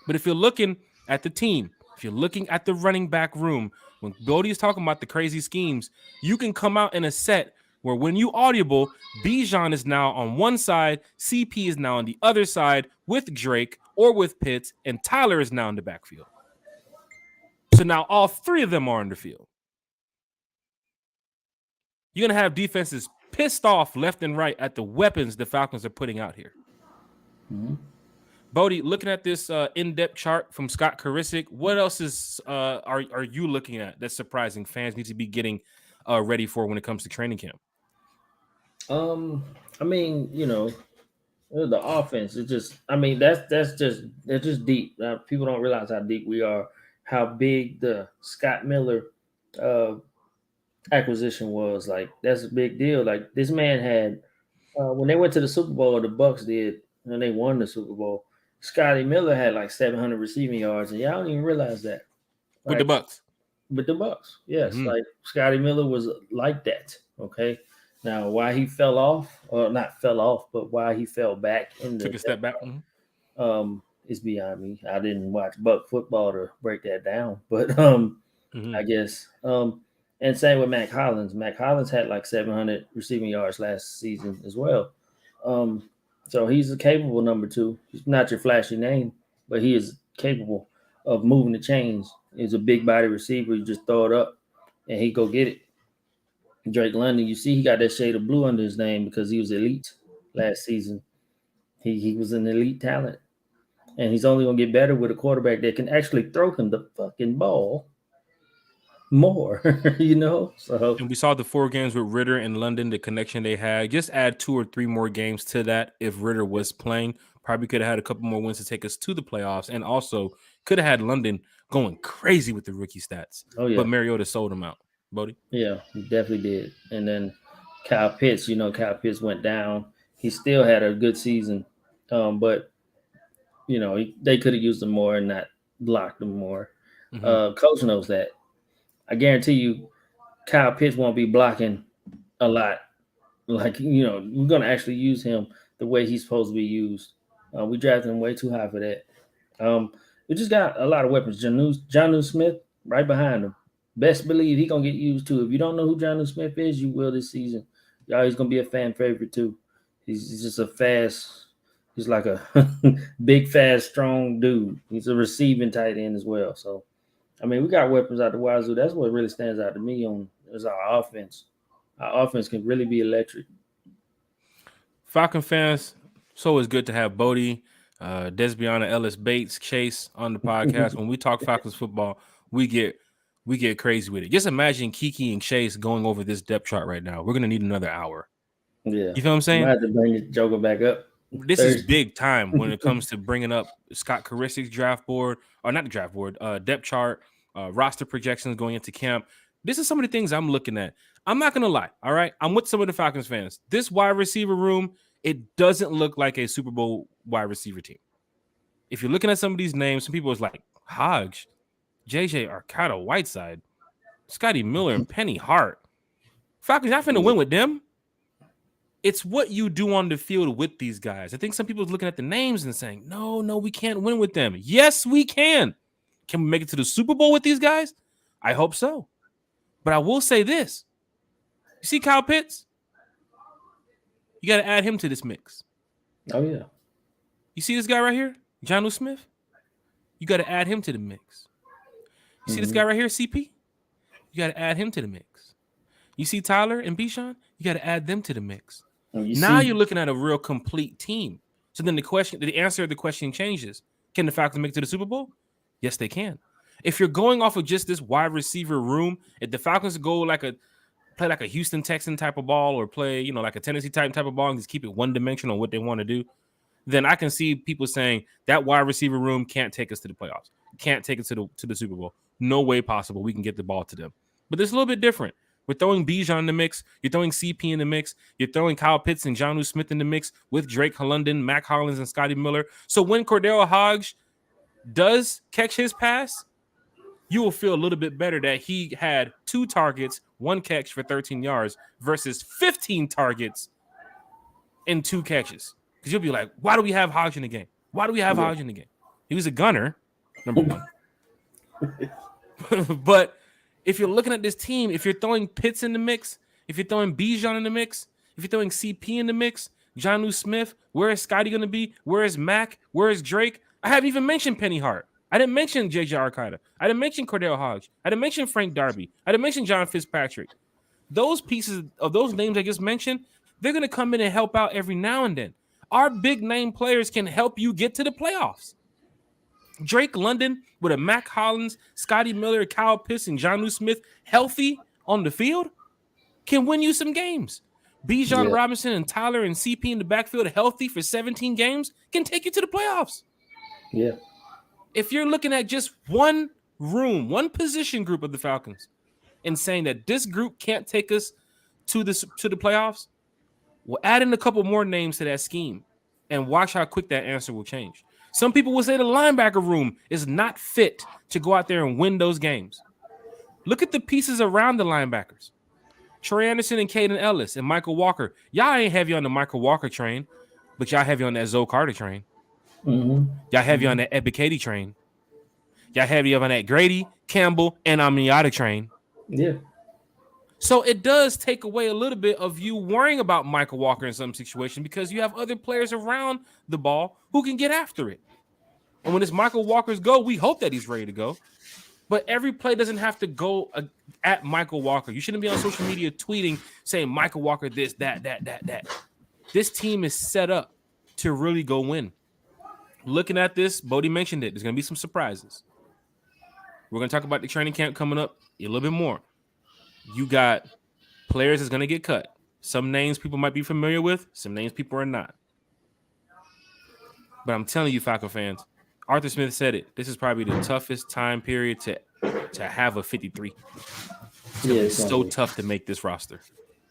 But if you're looking at the team, if you're looking at the running back room, when Bodie is talking about the crazy schemes, you can come out in a set where when you audible, Bijan is now on one side, CP is now on the other side with Drake, or with Pitts, and Tyler is now in the backfield. So now all three of them are on the field. You're going to have defenses pissed off left and right at the weapons the Falcons are putting out here. Mm-hmm. Bodie, looking at this in-depth chart from Scott Karisic, what else is are you looking at that's surprising fans need to be getting ready for when it comes to training camp? I mean, the offense is just. I mean, that's just deep. People don't realize how deep we are, how big the Scott Miller acquisition was. Like, that's a big deal. Like, this man had when they went to the Super Bowl, the Bucks did, and they won the Super Bowl. Scotty Miller had like 700 receiving yards, and y'all don't even realize that. With the Bucks. With the Bucks, yes. Mhm. Like, Scotty Miller was like that. Okay. Now, why he fell off, or not fell off, but why he fell back in the Took a step back. Mhm. is beyond me. I didn't watch Buck football to break that down, but Mhm. I guess and same with Mac Hollins. Mac Hollins had like 700 receiving yards last season as well. So he's a capable number two. He's not your flashy name, but he is capable of moving the chains. He's a big body receiver. You just throw it up and he go get it. Drake London, you see, he got that shade of blue under his name because he was elite last season. He was an elite talent, and he's only gonna get better with a quarterback that can actually throw him the fucking ball more. So And we saw the 4 games with Ritter in London, the connection they had. Just add 2 or 3 more games to that if Ritter was playing. Probably could have had a couple more wins to take us to the playoffs, and also could have had London going crazy with the rookie stats. Oh yeah, but Mariota sold him out. Bodie? Yeah, he definitely did. And then Kyle Pitts, Kyle Pitts went down. He still had a good season, but they could have used him more and not blocked him more. Mhm. Coach knows that. I guarantee you, Kyle Pitts won't be blocking a lot. Like, we're gonna actually use him the way he's supposed to be used. We drafted him way too high for that. We just got a lot of weapons. Jonnu Smith right behind him. Best believe he gonna get used too. If you don't know who Jonnu Smith is, you will this season. Y'all, he's gonna be a fan favorite too. He's just a fast. He's like a big, fast, strong dude. He's a receiving tight end as well. So, I mean, we got weapons out the wazoo. That's what really stands out to me is our offense. Our offense can really be electric. Falcon fans, it's always good to have Bodie, Desbiana, Ellis Bates, Chase on the podcast. When we talk Falcons football, we get crazy with it. Just imagine Kiki and Chase going over this depth chart right now. We're gonna need another hour. Yeah, You feel what I'm saying? I have to bring the Joker back up. This is big time when it comes to bringing up Scott Karisic's draft board, or not the draft board, depth chart, roster projections going into camp. This is some of the things I'm looking at. I'm not going to lie, all right? I'm with some of the Falcons fans. This wide receiver room, it doesn't look like a Super Bowl wide receiver team. If you're looking at some of these names, some people is like Hodge, JJ Arcata Whiteside, Scotty Miller, and Penny Hart. Falcons not finna win with them. It's what you do on the field with these guys. I think some people are looking at the names and saying, no, we can't win with them. Yes, we can. Can we make it to the Super Bowl with these guys? I hope so. But I will say this. You see Kyle Pitts? You got to add him to this mix. Oh, yeah. You see this guy right here? Jonnu Smith? You got to add him to the mix. You see this guy right here, CP? You got to add him to the mix. You see Tyler and Bijan? You got to add them to the mix. You're looking at a real complete team. So then the answer of the question changes. Can the Falcons make it to the Super Bowl? Yes, they can. If you're going off of just this wide receiver room, if the Falcons go play like a Houston Texan type of ball, or play, like a Tennessee type of ball and just keep it one dimensional on what they want to do, then I can see people saying that wide receiver room can't take us to the playoffs, can't take us to the Super Bowl. No way possible we can get the ball to them. But it's a little bit different. We're throwing Bijan in the mix. You're throwing CP in the mix. You're throwing Kyle Pitts and Jonnu Smith in the mix with Drake London, Mac Hollins, and Scotty Miller. So when Cordell Hodge does catch his pass, you will feel a little bit better that he had 2 targets, 1 catch for 13 yards versus 15 targets and 2 catches. Because you'll be like, why do we have Hodge in the game? Why do we have Hodge in the game? He was a gunner, number 1. But if you're looking at this team, if you're throwing Pitts in the mix, if you're throwing Bijan in the mix, if you're throwing CP in the mix, Jonnu Smith, where is Scotty going to be? Where is Mac? Where is Drake? I haven't even mentioned Penny Hart. I didn't mention JJ Arcida. I didn't mention Cordell Hodge. I didn't mention Frank Darby. I didn't mention John Fitzpatrick. Those pieces of those names I just mentioned, they're going to come in and help out every now and then. Our big name players can help you get to the playoffs. Drake London with a Mac Hollins, Scotty Miller, Kyle Pitts, and Jonnu Smith healthy on the field can win you some games. Bijan Robinson and Tyler and CP in the backfield healthy for 17 games can take you to the playoffs. Yeah. If you're looking at just one room, one position group of the Falcons and saying that this group can't take us to the playoffs, we'll add in a couple more names to that scheme and watch how quick that answer will change. Some people will say the linebacker room is not fit to go out there and win those games. Look at the pieces around the linebackers. Troy Anderson and Caden Ellis and Michael Walker. Y'all ain't heavy on the Michael Walker train, but y'all heavy on that Zoe Carter train. Mm-hmm. Y'all heavy on that Ebiketie train. Y'all heavy on that Grady, Campbell, and Amniota train. Yeah. So it does take away a little bit of you worrying about Michael Walker in some situation because you have other players around the ball who can get after it. And when it's Michael Walker's go, we hope that he's ready to go. But every play doesn't have to go at Michael Walker. You shouldn't be on social media tweeting saying Michael Walker this, that. This team is set up to really go win. Looking at this, Bodie mentioned it. There's going to be some surprises. We're going to talk about the training camp coming up a little bit more. You got players that's going to get cut. Some names people might be familiar with. Some names people are not. But I'm telling you, Falcon fans, Arthur Smith said it. This is probably the toughest time period to have a 53. It's so tough to make this roster.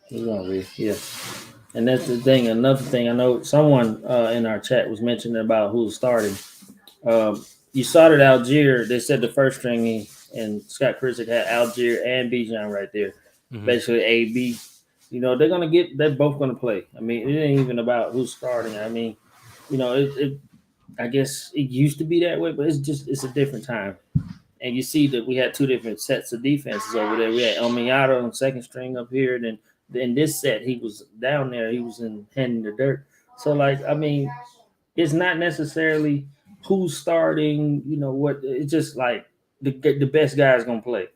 It's going to be, yeah. And that's the thing. Another thing, I know someone in our chat was mentioning about who's starting. You started Algier. They said the first string, and Scott Krizik had Algier and Bijan right there. Mm-hmm. Basically, A, B. You know, they're both going to play. I mean, it ain't even about who's starting. I mean, you know, I guess it used to be that way, but it's a different time. And you see that we had two different sets of defenses over there. We had Elmiato on second string up here, and then in this set, he was down there. He was in the dirt. So, like, I mean, it's not necessarily who's starting, you know, what. It's just like the best guy is going to play.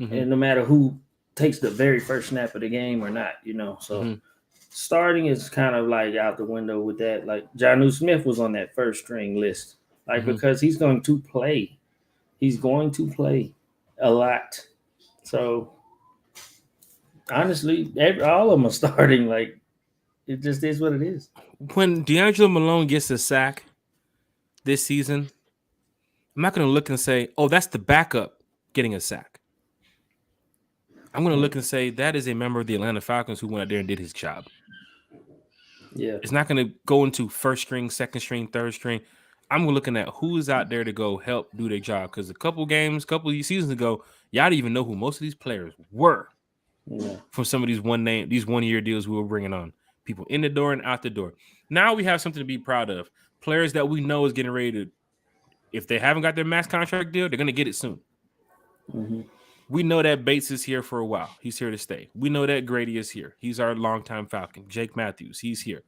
Mm-hmm. And no matter who takes the very first snap of the game or not, you know. So, starting is kind of like out the window with that. Like, Jonnu Smith was on that first string list, like, because he's going to play. He's going to play a lot. So, honestly, all of them are starting. Like, it just is what it is. When D'Angelo Malone gets a sack this season, I'm not going to look and say, oh, that's the backup getting a sack. I'm going to look and say that is a member of the Atlanta Falcons who went out there and did his job. Yeah. It's not going to go into first string, second string, third string. I'm looking at who's out there to go help do their job. Because a couple seasons ago, y'all didn't even know who most of these players were. Yeah. From some of these 1 year deals we were bringing on. People in the door and out the door. Now we have something to be proud of. Players that we know is getting ready to, if they haven't got their max contract deal, they're going to get it soon. Mm-hmm. We know that Bates is here for a while. He's here to stay. We know that Grady is here. He's our longtime Falcon. Jake Matthews, he's here.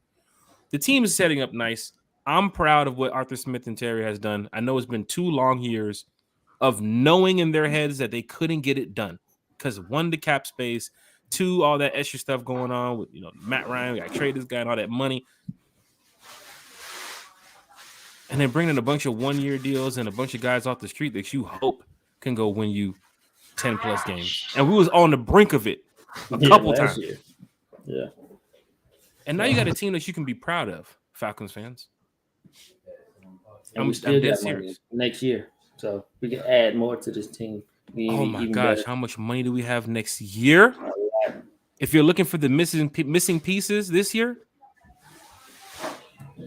The team is setting up nice. I'm proud of what Arthur Smith and Terry has done. I know it's been 2 long years of knowing in their heads that they couldn't get it done because 1, the cap space, 2, all that extra stuff going on with, you know, Matt Ryan, we got to trade this guy and all that money. And then bringing a bunch of 1-year deals and a bunch of guys off the street that you hope can go win you 10 plus games. And we was on the brink of it a couple times. Year. Yeah. And now you got a team that you can be proud of, Falcons fans. I'm dead serious. Next year. So we can add more to this team. Oh my gosh, better. How much money do we have next year? If you're looking for the missing pieces this year,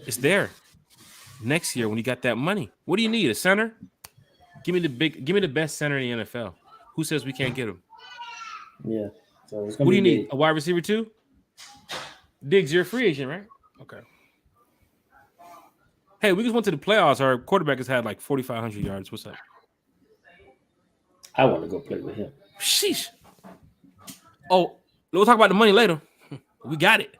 it's there. Next year when you got that money. What do you need? A center? Give me the best center in the NFL. Who says we can't get him? Yeah. So what do you need? A wide receiver too? Diggs, you're a free agent, right? Okay. Hey, we just went to the playoffs. Our quarterback has had like 4,500 yards. What's up? I want to go play with him. Sheesh. Oh, we'll talk about the money later. We got it.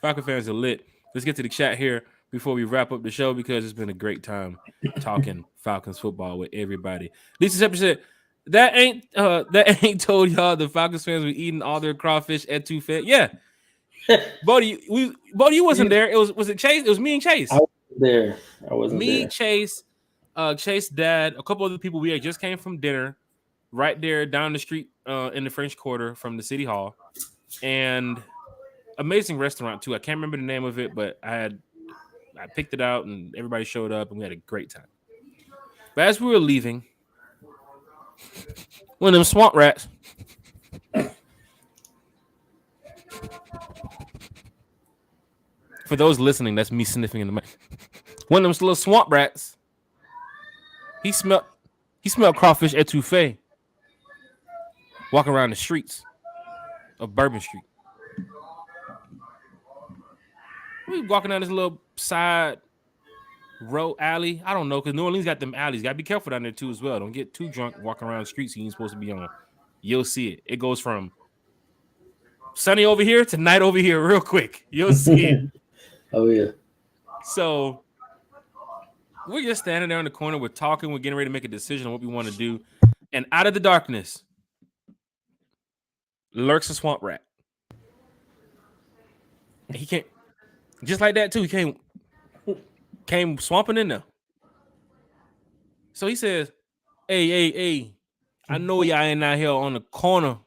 Falcon fans are lit. Let's get to the chat here. before we wrap up the show because it's been a great time talking Falcons football with everybody. Lisa Shepard said that ain't told y'all the Falcons fans were eating all their crawfish at Too Fat. Yeah, Bodie, you wasn't there. Was it Chase? It was me and Chase. I wasn't there. I wasn't me, there. Chase, Chase, Dad, a couple other people. We had just came from dinner right there down the street in the French Quarter from the City Hall, and amazing restaurant too. I can't remember the name of it, but I picked it out and everybody showed up and we had a great time. But as we were leaving, one of them swamp rats for those listening, that's me sniffing in the mic. One of them little swamp rats, he smelled crawfish etouffee walking around the streets of Bourbon Street. We walking down this little side road alley. I don't know, because New Orleans got them alleys. Got to be careful down there too as well. Don't get too drunk walking around the streets you ain't supposed to be on. You'll see it. It goes from sunny over here to night over here real quick. You'll see it. Oh, yeah. So we're just standing there in the corner. We're talking. We're getting ready to make a decision on what we want to do. And out of the darkness lurks a swamp rat. And he can't, just like that too, he came swamping in there. So he says, hey, I know y'all ain't out here on the corner.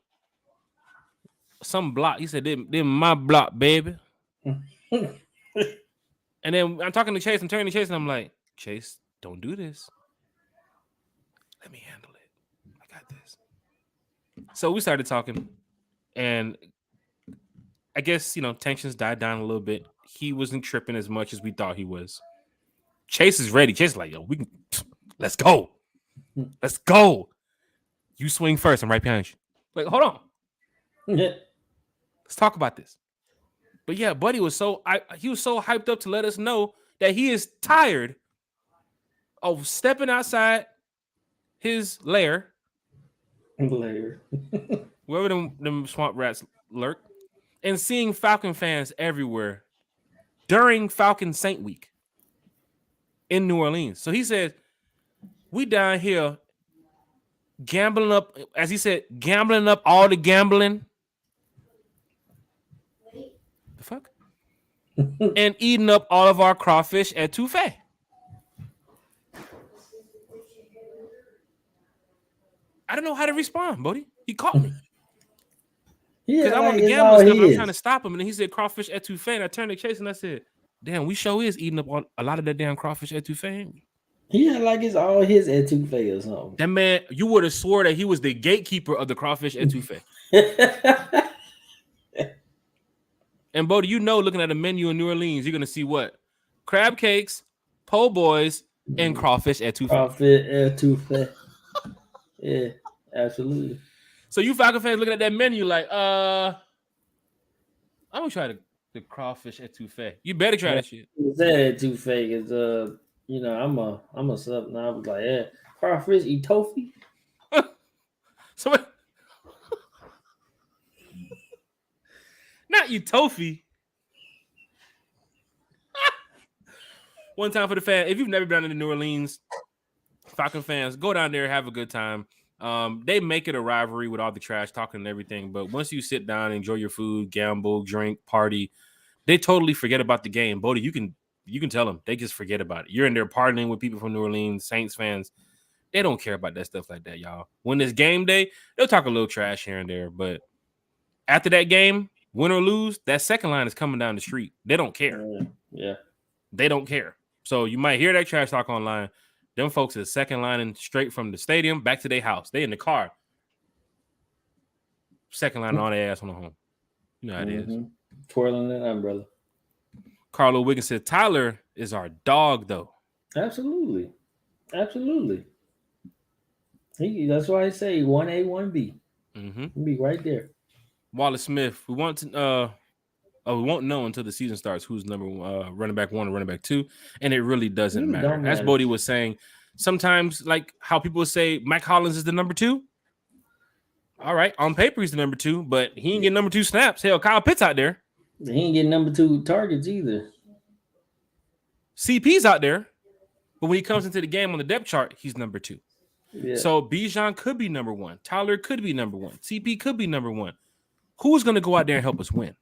Some block. He said, they're my block, baby. And then I'm talking to Chase. I'm turning to Chase and I'm like, Chase, don't do this. Let me handle it. I got this. So we started talking. And I guess, tensions died down a little bit. He wasn't tripping as much as we thought he was. Chase is ready. Chase is like, yo, let's go. Let's go. You swing first. I'm right behind you. Like, hold on. Let's talk about this. But yeah, Buddy was so hyped up to let us know that he is tired of stepping outside his lair. Wherever them swamp rats lurk. And seeing Falcon fans everywhere during Falcon Saint Week in New Orleans. So he said, we down here gambling up, as he said, gambling up all the gambling. The fuck? And eating up all of our crawfish etouffee. I don't know how to respond, Bodie. He caught me. Because I want to gamble stuff. I'm trying to stop him. And then he said crawfish etouffee. And I turned to Chase and I said, damn, we sure is eating up a lot of that damn crawfish etouffee. Yeah, like it's all his etouffee or something. That man, you would have swore that he was the gatekeeper of the crawfish etouffee. And Bodie, looking at the menu in New Orleans, you're going to see what? Crab cakes, po' boys, and crawfish etouffee. Crawfish etouffee. Yeah, absolutely. So you Falcon fans looking at that menu like, I'm going to try the crawfish etouffee. You better try that shit. That etouffee is, I'm a sub. And I was like, yeah, crawfish etouffee. Not etouffee. One time for the fan. If you've never been to New Orleans, Falcon fans, go down there, have a good time. They make it a rivalry with all the trash talking and everything. But once you sit down, enjoy your food, gamble, drink, party, they totally forget about the game. Bodie, you can tell them they just forget about it. You're in there partying with people from New Orleans, Saints fans. They don't care about that stuff like that, y'all. When it's game day, they'll talk a little trash here and there. But after that game, win or lose, that second line is coming down the street. They don't care. Yeah. They don't care. So you might hear that trash talk online. Them folks is second lining straight from the stadium back to their house. They in the car. Second line on their ass on the home. You know how it is. Twirling that umbrella. Carlo Wiggins said, Tyler is our dog, though. Absolutely. That's why I say 1A, 1B. Mm-hmm. Be right there. Wallace Smith. We won't know until the season starts who's number running back 1 or running back 2, and it really doesn't matter. As Bodie was saying, sometimes like how people say Mike Hollins is the number 2. All right, on paper he's the number 2, but he ain't getting number 2 snaps. Hell, Kyle Pitts out there. He ain't getting number 2 targets either. CP's out there, but when he comes into the game on the depth chart, he's number 2. Yeah. So Bijan could be number 1. Tyler could be number 1. CP could be number 1. Who's going to go out there and help us win?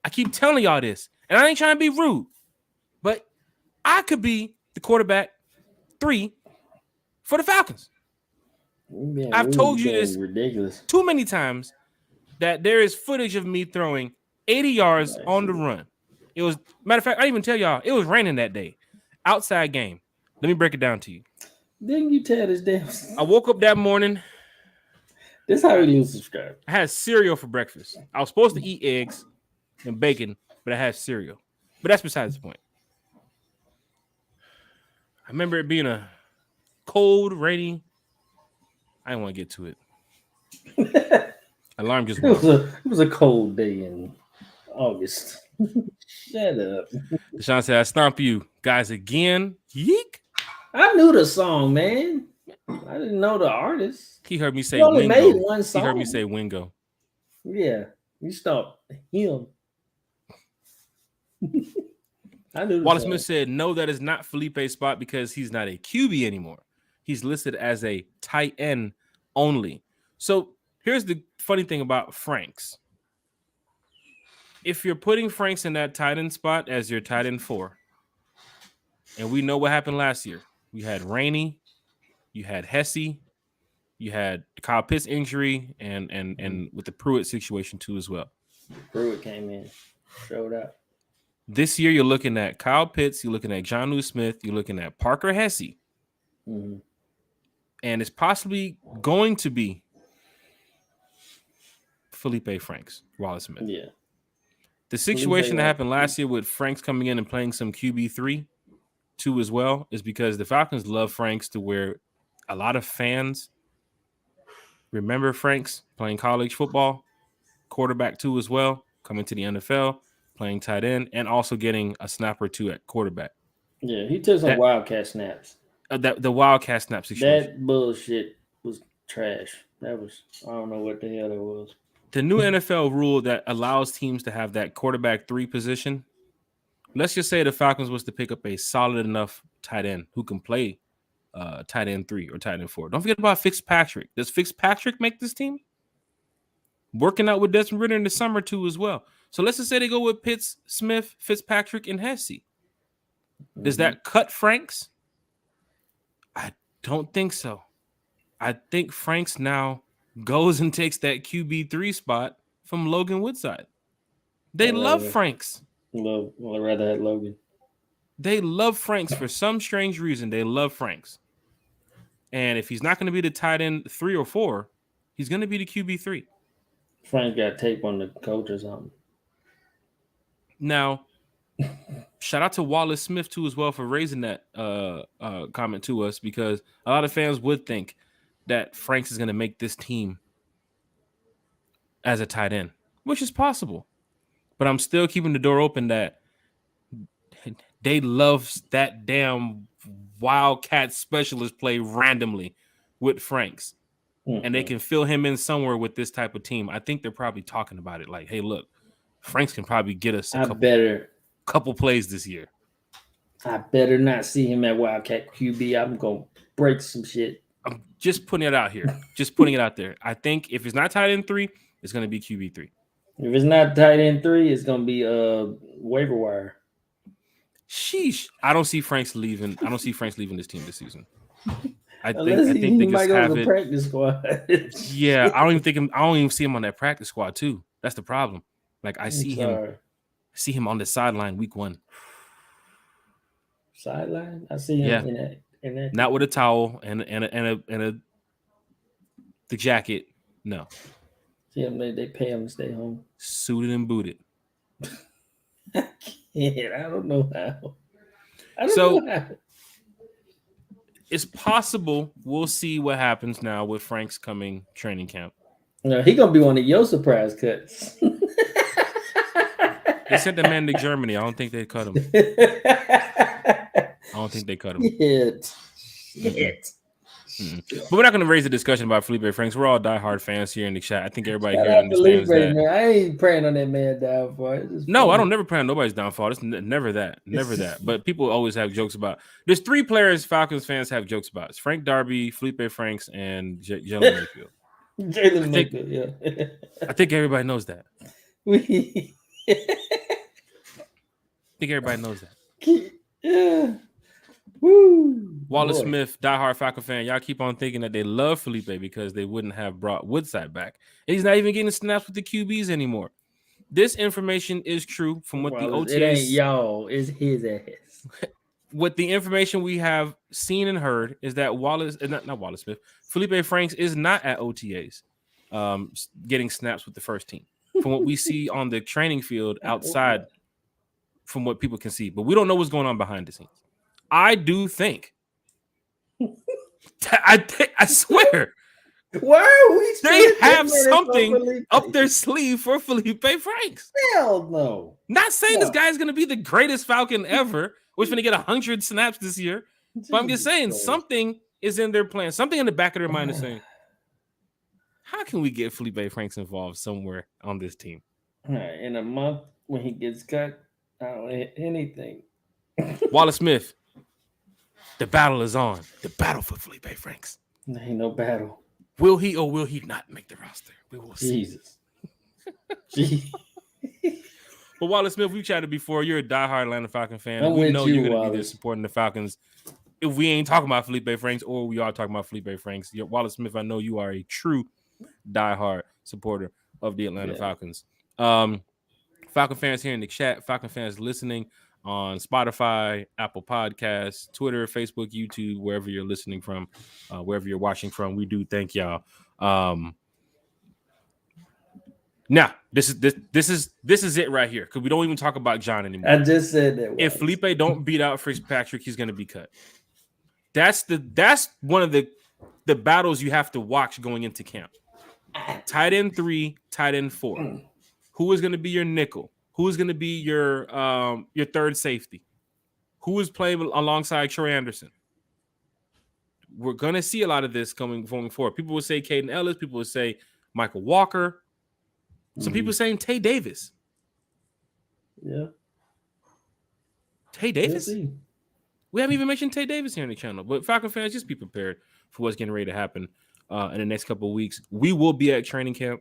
I keep telling y'all this, and I ain't trying to be rude, but I could be the quarterback 3 for the Falcons. I've told you this ridiculous too many times that there is footage of me throwing 80 yards on the run. It was, matter of fact, I didn't even tell y'all, it was raining that day. Outside game. Let me break it down to you. Didn't you tell this damn? I woke up that morning. This is how you lose subscribe. I had cereal for breakfast. I was supposed to eat eggs and bacon, but I had cereal. But that's besides the point. I remember it being a cold, rainy. I didn't want to get to it. Alarm just went off. It was a cold day in August. Shut up. Deshaun said, I stomp you guys again. Yeek. I knew the song, man. I didn't know the artist. He heard me say he only Wingo. made one song. He heard me say Wingo. Yeah. You stopped him. I knew Wallace Smith said, no, that is not Felipe's spot because he's not a QB anymore. He's listed as a tight end only. So here's the funny thing about Franks. If you're putting Franks in that tight end spot as your tight end 4, and we know what happened last year. We had Rainey, you had Hesse, you had Kyle Pitts injury, and with the Pruitt situation too as well. Pruitt came in, showed up. This year you're looking at Kyle Pitts, you're looking at Jonnu Smith, you're looking at Parker Hesse. Mm-hmm. And it's possibly going to be Felipe Franks, Wallace Smith. Yeah. The situation that happened last year with Franks coming in and playing some QB3 too as well is because the Falcons love Franks to where a lot of fans remember Franks playing college football, quarterback too as well, coming to the NFL, playing tight end, and also getting a snap or 2 at quarterback. Yeah, he took some Wildcat snaps. The Wildcat snap situation. That bullshit was trash. That was, I don't know what the hell that was. The new NFL rule that allows teams to have that quarterback 3 position. Let's just say the Falcons was to pick up a solid enough tight end who can play tight end 3 or tight end 4. Don't forget about Fitzpatrick. Does Fitzpatrick make this team? Working out with Desmond Ridder in the summer too as well. So let's just say they go with Pitts, Smith, Fitzpatrick, and Hesse. Does that cut Franks? I don't think so. I think Franks now goes and takes that QB3 spot from Logan Woodside. They love Franks. I'd rather have Logan. They love Franks for some strange reason. They love Franks. And if he's not going to be the tight end 3 or 4, he's going to be the QB3. Frank got tape on the coach or something. Now, shout out to Wallace Smith too as well for raising that comment to us, because a lot of fans would think that Franks is going to make this team as a tight end, which is possible. But I'm still keeping the door open that they love that damn Wildcat specialist play randomly with Franks. Mm-hmm. And they can fill him in somewhere with this type of team. I think they're probably talking about it like, hey, look, Franks can probably get us a couple plays this year. I better not see him at Wildcat QB. I'm going to break some shit. I'm just putting it out here. Just putting it out there. I think if it's not tight end 3, it's going to be QB3. If it's not tight end 3, it's going to be waiver wire. Sheesh. I don't see Franks leaving. I don't see Franks leaving this team this season. I think they just have it. Practice squad. Yeah, I don't even see him on that practice squad too. That's the problem. Like I see him on the sideline week 1. Sideline? I see him in that. Not with a towel and the jacket. No. See him, they pay him to stay home. Suited and booted. Yeah, I don't know how. I don't know how. It's possible we'll see what happens now with Frank's coming training camp. No, he's gonna be one of your surprise cuts. They sent the man to Germany. I don't think they cut him. But we're not going to raise a discussion about Felipe Franks. We're all diehard fans here in the chat. I think everybody Shout here out Felipe, understands that. man. I ain't praying on that man downfall. No, I don't never pray on nobody's downfall. It's never that. Never that. But people always have jokes about. There's 3 players Falcons fans have jokes about. It's Frank Darby, Felipe Franks, and Jalen Mayfield. Jalen Mayfield, yeah. I think everybody knows that. I think everybody knows that. Yeah. Woo. Wallace Smith, diehard Falcon fan. Y'all keep on thinking that they love Felipe because they wouldn't have brought Woodside back. And he's not even getting snaps with the QBs anymore. This information is true from what the OTAs. It ain't y'all, it's his ass. What the information we have seen and heard is that not Wallace Smith, Felipe Franks is not at OTAs getting snaps with the first team. From what we see on the training field outside, from what people can see. But we don't know what's going on behind the scenes. I do think. I swear. Why are we? They have something up their sleeve for Felipe Franks. Hell no. Not saying this guy's going to be the greatest Falcon ever. We're going to get 100 snaps this year. But I'm just saying something is in their plan. Something in the back of their mind is saying, how can we get Felipe Franks involved somewhere on this team? In a month when he gets cut, I don't hit anything. Wallace Smith. The battle is on. The battle for Felipe Franks. There ain't no battle. Will he or will he not make the roster? We will see. Jesus. But Wallace Smith, we chatted before. You're a diehard Atlanta Falcon fan. We know you're going to be there supporting the Falcons. If we ain't talking about Felipe Franks or we are talking about Felipe Franks, Wallace Smith, I know you are a true diehard supporter of the Atlanta Falcons. Falcon fans here in the chat, Falcon fans listening on Spotify, Apple Podcasts, Twitter, Facebook, YouTube, wherever you're listening from, wherever you're watching from, we do thank y'all. Now, this is it right here because we don't even talk about John anymore. I just said that. If Felipe don't beat out Fitzpatrick, he's going to be cut. That's one of the battles you have to watch going into camp. Tight end 3, tight end 4. Who is going to be your nickel? Who is going to be your third safety? Who is playing alongside Troy Anderson? We're going to see a lot of this going forward. People will say Caden Ellis. People will say Michael Walker. Some people saying Tay Davis. Yeah. Tay Davis? We haven't even mentioned Tay Davis here on the channel. But Falcon fans, just be prepared for what's getting ready to happen in the next couple of weeks. We will be at training camp.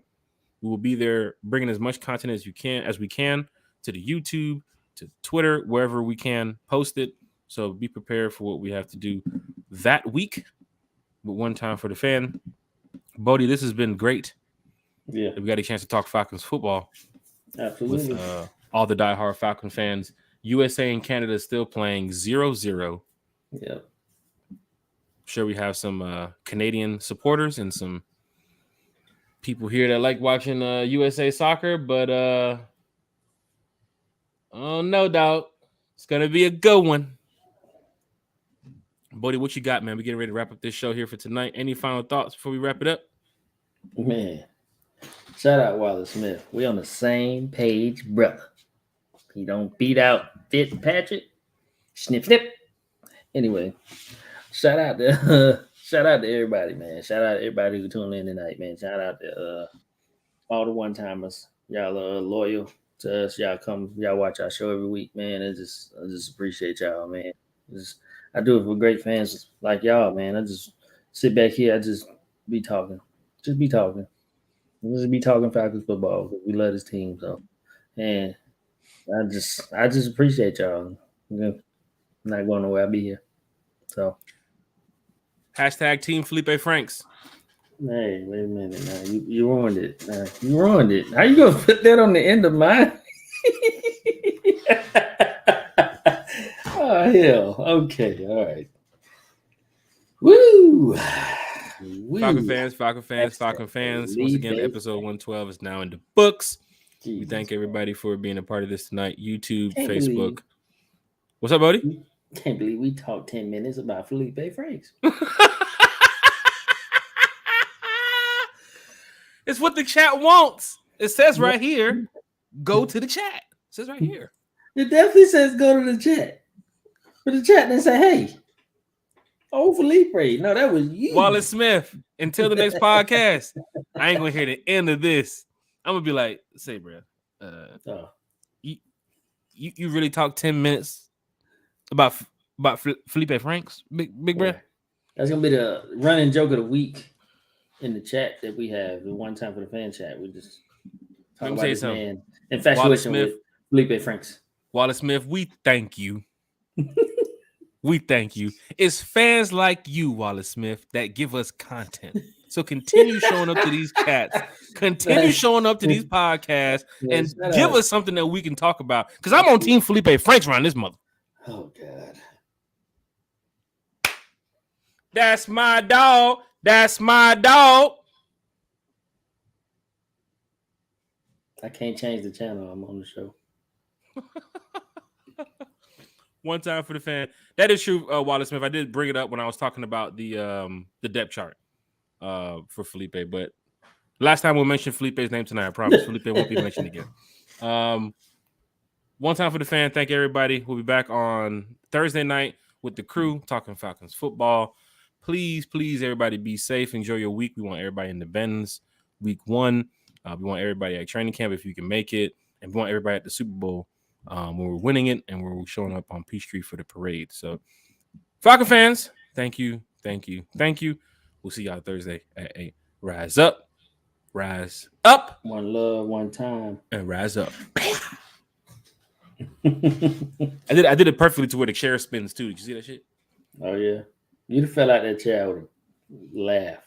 We will be there bringing as much content as we can to the YouTube, to Twitter, wherever we can post it. So be prepared for what we have to do that week. But one time for the fan. Bodie, this has been great. Yeah. We got a chance to talk Falcons football. Absolutely. With all the diehard Falcon fans. USA and Canada is still playing 0-0. Yeah. Sure, we have some Canadian supporters and some people here that like watching USA soccer, but no doubt it's gonna be a good one. Bodie, what you got, man? We getting ready to wrap up this show here for tonight. Any final thoughts before we wrap it up? Man, shout out Wallace Smith. We on the same page, brother. He don't beat out Fitzpatrick. Snip, snip. Anyway, shout out to everybody, man. Shout out to everybody who tuned in tonight, man. Shout out to all the one-timers. Y'all are loyal to us. Y'all watch our show every week, man. I just appreciate y'all, man. I do it for great fans like y'all, man. I just sit back here. I just be talking. Just be talking. Just be talking Falcons football because we love this team. So, and I just appreciate y'all. I'm not going nowhere. I'll be here. So. Hashtag Team Felipe Franks. Hey, wait a minute now. You ruined it. You ruined it. How you gonna put that on the end of mine? Oh hell. Okay, all right. Woo! Falcon fans. Once again, episode 112 is now in the books. Jesus. We thank everybody for being a part of this tonight. YouTube, Facebook. What's up, buddy? Can't believe we talked 10 minutes about Felipe Franks. It's what the chat wants. It says right here, go to the chat. It says right here. It definitely says go to the chat. But the chat didn't say, hey. Oh, Felipe. No, that was you. Wallace Smith. Until the next podcast, I ain't gonna hear the end of this. I'm gonna be like, say, bro, you really talk 10 minutes about Felipe Franks, big bro. That's gonna be the running joke of the week in the chat that we have. The one time for the fan chat, we just talk about this man infatuation with Felipe Franks. Wallace Smith, we thank you. We thank you. It's fans like you, Wallace Smith, that give us content. So continue showing up to these chats, continue showing up to these podcasts, and give us something that we can talk about. Because I'm on Team Felipe Franks around this mother. Oh, God. That's my dog. That's my dog. I can't change the channel. I'm on the show. One time for the fan. That is true, Wallace Smith. I did bring it up when I was talking about the depth chart for Felipe, but last time we'll mention Felipe's name tonight. I promise Felipe won't be mentioned again. One time for the fan. Thank everybody. We'll be back on Thursday night with the crew talking Falcons football. Please, everybody be safe. Enjoy your week. We want everybody in the Benz week 1. We want everybody at training camp if you can make it. And we want everybody at the Super Bowl when we're winning it and we're showing up on Peachtree for the parade. So, Falcon fans, thank you. We'll see y'all Thursday at 8. Rise up. One love, one time. And rise up. I did it perfectly to where the chair spins too. Did you see that shit? Oh yeah, you'd have fell out that chair with a laugh.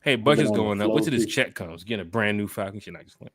Hey, budget's going up. Wait till this check comes. Getting a brand new Falcon shit. I just went.